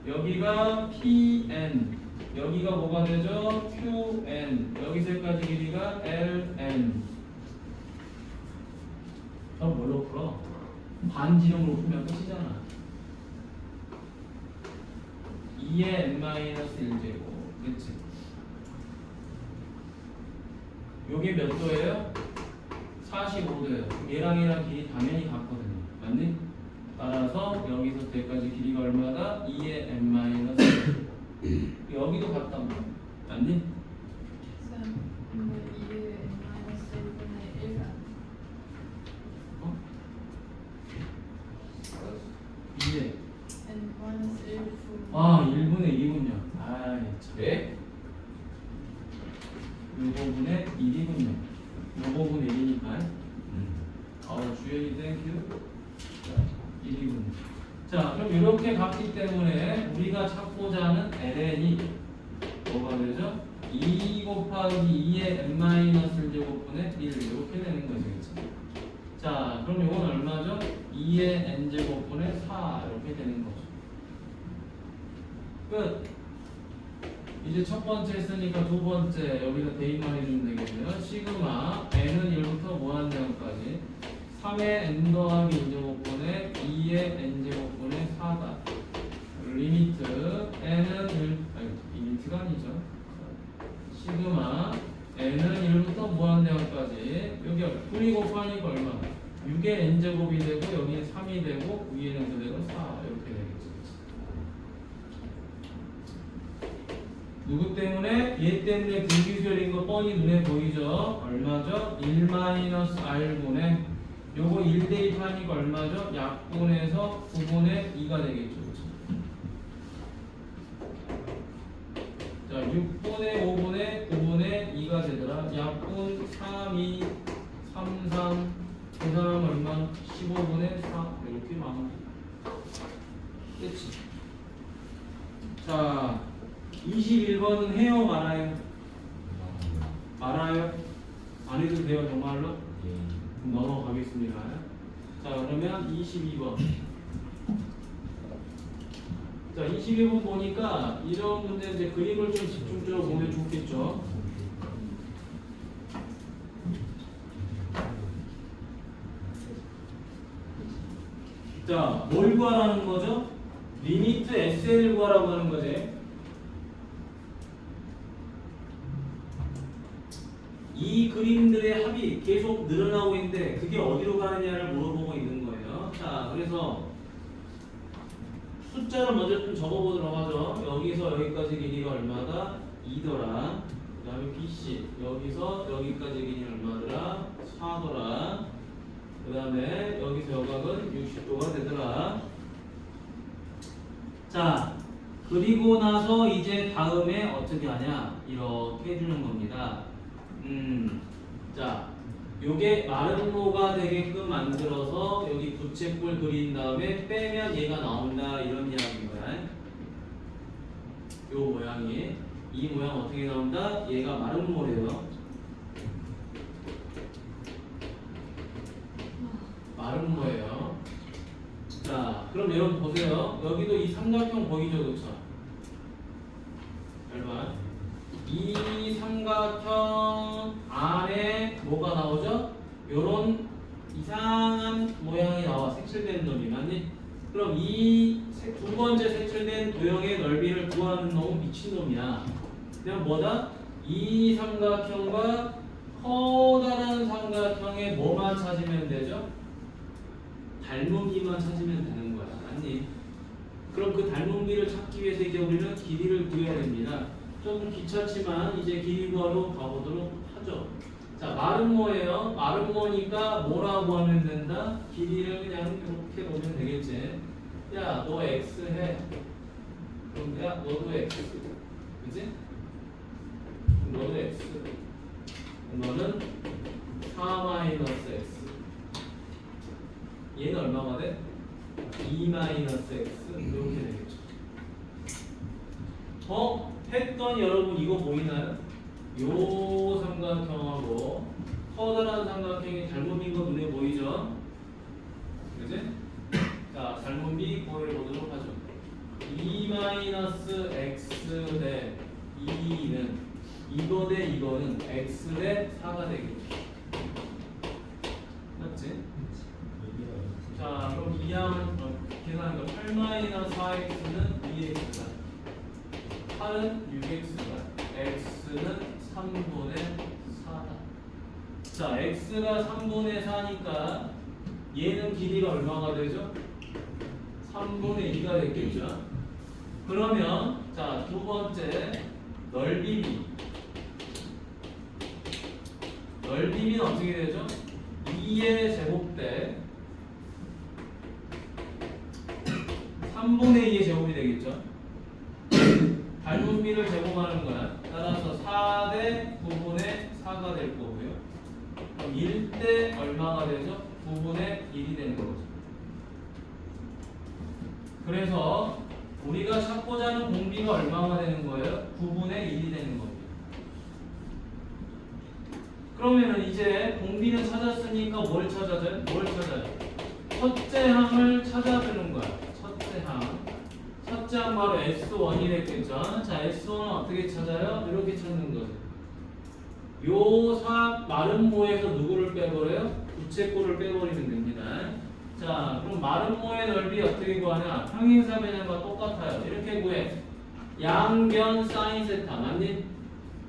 여기가 PN, 여기가 뭐가 되죠? QN, 여기서까지 길이가 LN. 그럼 뭘로 풀어? 반지름으로 풀면 끝이잖아. 2의 n-1제곱, 그치? 요게 몇 도예요? 45도예요. 얘랑 길이 당연히 같거든요. 맞니? 따라서 여기서 때까지 길이가 얼마다? 2의 n-1. 여기도 같단 말이야. 맞니? 근데 2의 n-1분의 1 어? 2의 n-1분의 아 1분의 2군요. 아이 참. 네? 요거분의 1이군요. 요거분의 1이니까. 주연이 땡큐. 자 1이군요. 자 그럼 이렇게 갔기 때문에 우리가 찾고자 하는 ln이 뭐가 되죠? 2 곱하기 2의 n-1제곱분의 1 이렇게 되는 거죠. 그치? 자 그럼 이건 얼마죠? 2의 n제곱분의 4 이렇게 되는 거죠. 끝. 이제 첫 번째 했으니까 두 번째 여기다 대입만 해주면 되겠네요. 시그마 n은 1부터 무한정까지 3의 n 더하기 n제곱분의 2의 n제곱분의 4다. 리미트 n은 1, 아니 리미트가 아니죠. 시그마 n은 1부터 무한대까지 여기 2이 곱하니까 얼마? 6의 n제곱이 되고 여기는 3이 되고 위에는 그대로 4 이렇게 되겠죠. 누구 때문에? 얘 때문에 등기수열인 거 뻔히 눈에 보이죠? 얼마죠? 1-r분의 요거 1 대입하니까 얼마죠? 약분에서 9분의 2가 되겠죠. 자, 6분의 5분의 9분의 2가 되더라. 약분 3, 2, 3, 3, 그 사람 얼마? 15분의 4 이렇게 마무리. 끝이. 자, 21번은 해요 말아요? 말아요? 안 해도 돼요 정말로? 그럼 넘어가겠습니다. 자 그러면 22번. 자 22번 보니까 이런 문제 이제 그림을 좀 집중적으로 보면 좋겠죠. 자 뭘 구하라는 거죠? 리미트 SN을 구하라고 하는 거지. 이 그림들의 합이 계속 늘어나고 있는데 그게 어디로 가느냐를 물어보고 있는 거예요. 자, 그래서 숫자를 먼저 좀 적어보도록 하죠. 여기서 여기까지 길이가 얼마다? 2더라. 그 다음에 BC 여기서 여기까지 길이는 얼마더라? 4더라. 그 다음에 여기서 여각은 60도가 되더라. 자, 그리고 나서 이제 다음에 어떻게 하냐? 이렇게 해주는 겁니다. 자, 요게 마름모가 되게끔 만들어서 여기 부채꼴 그린 다음에 빼면 얘가 나온다 이런 이야기인 거야. 요 모양이 이 모양 어떻게 나온다? 얘가 마름모래요. 마름모예요. 자, 그럼 여러분 보세요. 여기도 이 삼각형 보이죠, 그렇죠? 여러분. 이 삼각형 안에 뭐가 나오죠? 요런 이상한 모양이 나와. 색칠된 놈이 맞니? 그럼 이 두 번째 색칠된 도형의 넓이를 구하는 놈은 미친놈이야. 그냥 뭐다? 이 삼각형과 커다란 삼각형의 뭐만 찾으면 되죠? 닮은비만 찾으면 되는 거야. 맞니? 그럼 그 닮은비를 찾기 위해서 이제 우리는 길이를 구해야 됩니다. 좀 귀찮지만 이제 길이 구하러 가보도록 하죠. 자, 말은 뭐예요? 말은 뭐니까 뭐라고 하면 된다? 길이를 그냥 이렇게 놓으면 되겠지. 야, 너 x 해. 그럼 야, 너도 x. 그지? 너도 x. 너는 4-x. 얘는 얼마가 돼? 2-x. 이렇게 되겠죠. 했더니 여러분 이거 보이나요? 요 삼각형하고 커다란 삼각형이 닮은비인 거 눈에 보이죠? 그지? 자, 닮은비 구해보도록 하죠. 2-x 대 2는 이거 대 이거는 x 대 4가 되겠죠. 맞지? 자, 그럼 이 양은 계산한 거 8-4x는 2x다. 8은 6x다. x는 3분의 4다. 자, x가 3분의 4니까 얘는 길이가 얼마가 되죠? 3분의 2가 됐겠죠. 그러면 자, 두 번째 넓이비. 넓이비는 어떻게 되죠? 2의 제곱대 3분의 2의 제곱이 되겠죠. 닮은비를 제곱하는 거야. 따라서 4대 9분의 4가 될 거고요. 그럼 1대 얼마가 되죠? 9분의 1이 되는 거죠. 그래서 우리가 찾고자 하는 공비가 얼마가 되는 거예요? 9분의 1이 되는 겁니다. 그러면은 이제 공비는 찾았으니까 뭘 찾아줘요? 첫째 항을 찾아주는 거야. 첫째 항. 첫째 항 바로 S1이 됐겠죠? 자, S1은 어떻게 찾아요? 이렇게 찾는 거죠. 요 마름모에서 누구를 빼버려요? 부채꼴을 빼버리면 됩니다. 자, 그럼 마름모의 넓이 어떻게 구하냐? 평행사 배념과 똑같아요. 이렇게 구해. 양변 사인 세타 맞니?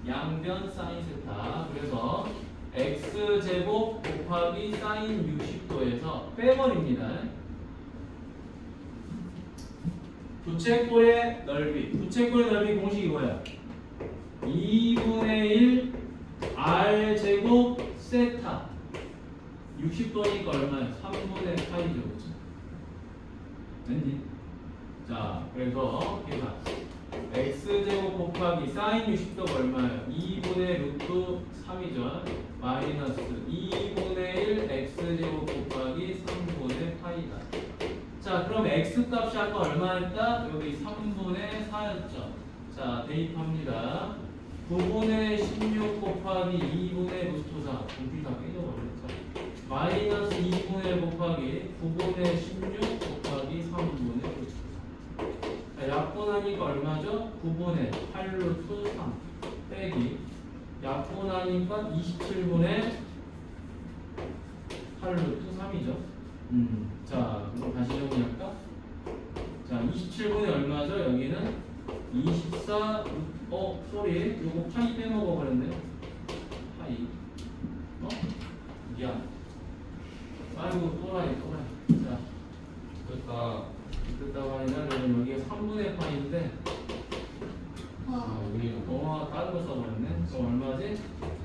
양변 사인 세타. 그래서 x제곱 곱하기 사인 60도에서 빼버립니다. 부채꼴의 넓이. 부채꼴의 넓이 공식이 뭐야? 2분의 1 r제곱 세타. 60도니까 얼마야? 3분의 파이죠. 그렇죠? 왠지? 자, 그래서 계산. x제곱 곱하기 사인 60도가 얼마예요? 2분의 루트 3이죠. 마이너스 2분의 1 x제곱 곱하기 3분의 파이다. 자, 그럼 x 값이 아까 얼마였다? 여기 3분의 4였죠. 자, 대입합니다. 9분의 16 곱하기 2분의 루트 4. 공비 다 깨져버렸죠. 마이너스 2분의 1 곱하기 9분의 16 곱하기 3분의 루트 4. 자, 약분하니까 얼마죠? 9분의 8 루트 3 빼기 약분하니까 27분의 8 루트 3이죠. 자, 그럼 다시 정리할까? 자, 27분의 얼마죠? 여기는 24 쏘리 요거 파이 빼먹어 버렸네요. 파이 미안. 아이고 또라이. 자, 됐다고 하니까 그러면 여기가 3분의 파이인데 다른 거 써버렸네. 그럼 얼마지?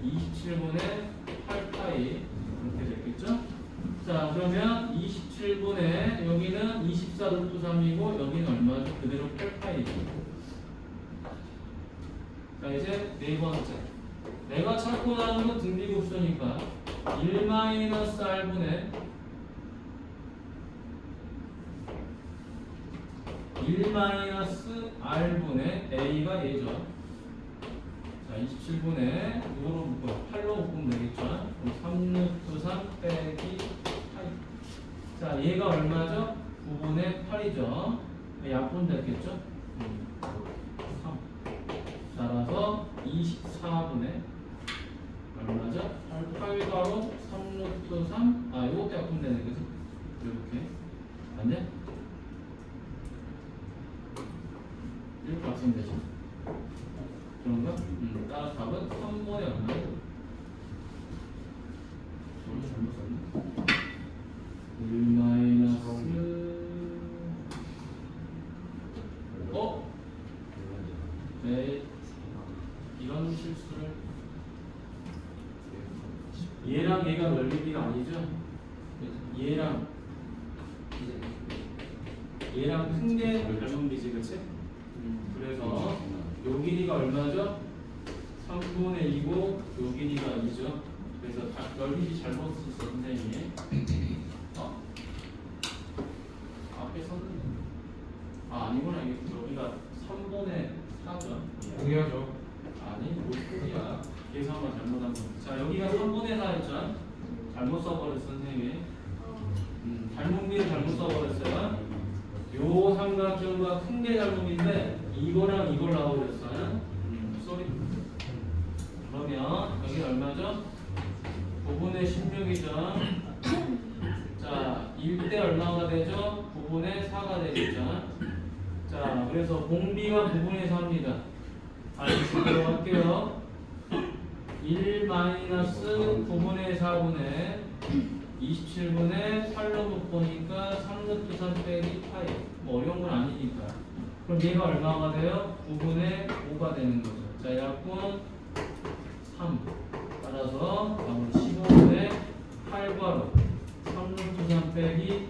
27분의 8파이 이렇게 됐겠죠? 자, 그러면 27분의 여기는 24 루트 3이고 여기는 얼마죠? 그대로 8파이죠. 자, 이제 네 번째. 내가 찾고 나오는 건 등비급수니까 1-r분의 1-r분의 a가 얘죠. 자, 27분의 이거로 묶어요. 8로 묶으면 되겠죠. 그럼 3루트 3 빼기 8. 자, 얘가 얼마죠? 9분의 8이죠. 약분 됐겠죠? 3. 따라서 24분의 얼마죠? 8가로 3루트 3. 아, 이것도 약분 되네. 그죠? 이렇게. 맞냐? 이렇게 맞추면 되죠. 그런가? 따라 답은 3번에 얼마예요? 저는 잘못 썼나? 1 마이너스 네, 이런 실수를 얘랑 얘가 넓이비가 아니죠? 얘랑 큰 게 닮은 비지, 그치? 그래서 요 길이가 얼마죠? 3분의 2고 요 길이가 2죠. 그래서 넓이비 잘못 썼어 선생님이. 앞에 썼는데 아니구나. 이게 여기가 3분의 4죠. 동의하죠. 아니 뭐야. 계산만 잘못한 거. 자, 여기가 3분의 4였죠. 잘못 써버렸어 선생님이. 닮은비를 잘못 써버렸어요. 요 삼각형과 큰 게 닮은비인데 이거랑 이걸 나오셨어요. 쏘리. 그러면 여기 얼마죠? 9분의 16이죠. 자, 1대 얼마가 되죠? 9분의 4가 되겠죠. 자, 그래서 공비가 9분의 4입니다. 알겠습니다. 할게요. 1 마이너스 9분의 4분의 27분의 8로 묶으니까 3루트 3 빼기 파이. 뭐 어려운 건 아니니까. 그럼 얘가 얼마가 돼요? 9분의 5가 되는 거죠. 자, 약분 3. 따라서 답은 15분의 8괄호 3루트 3 빼기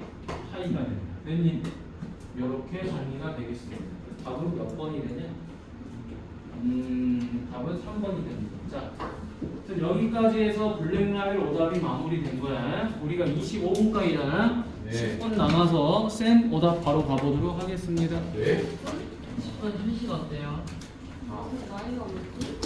파이가 됩니다. 네, 이렇게 정리가 되겠습니다. 답은 몇 번이 되냐? 답은 3번이 됩니다. 자, 그래서 여기까지 해서 블랙라벨 오답이 마무리된 거야. 우리가 25분까지잖아. 네. 10분 남아서 쌤 오답 바로 가보도록 하겠습니다. 네. 10분 휴식 어때요? 아, 나이가 몇 개?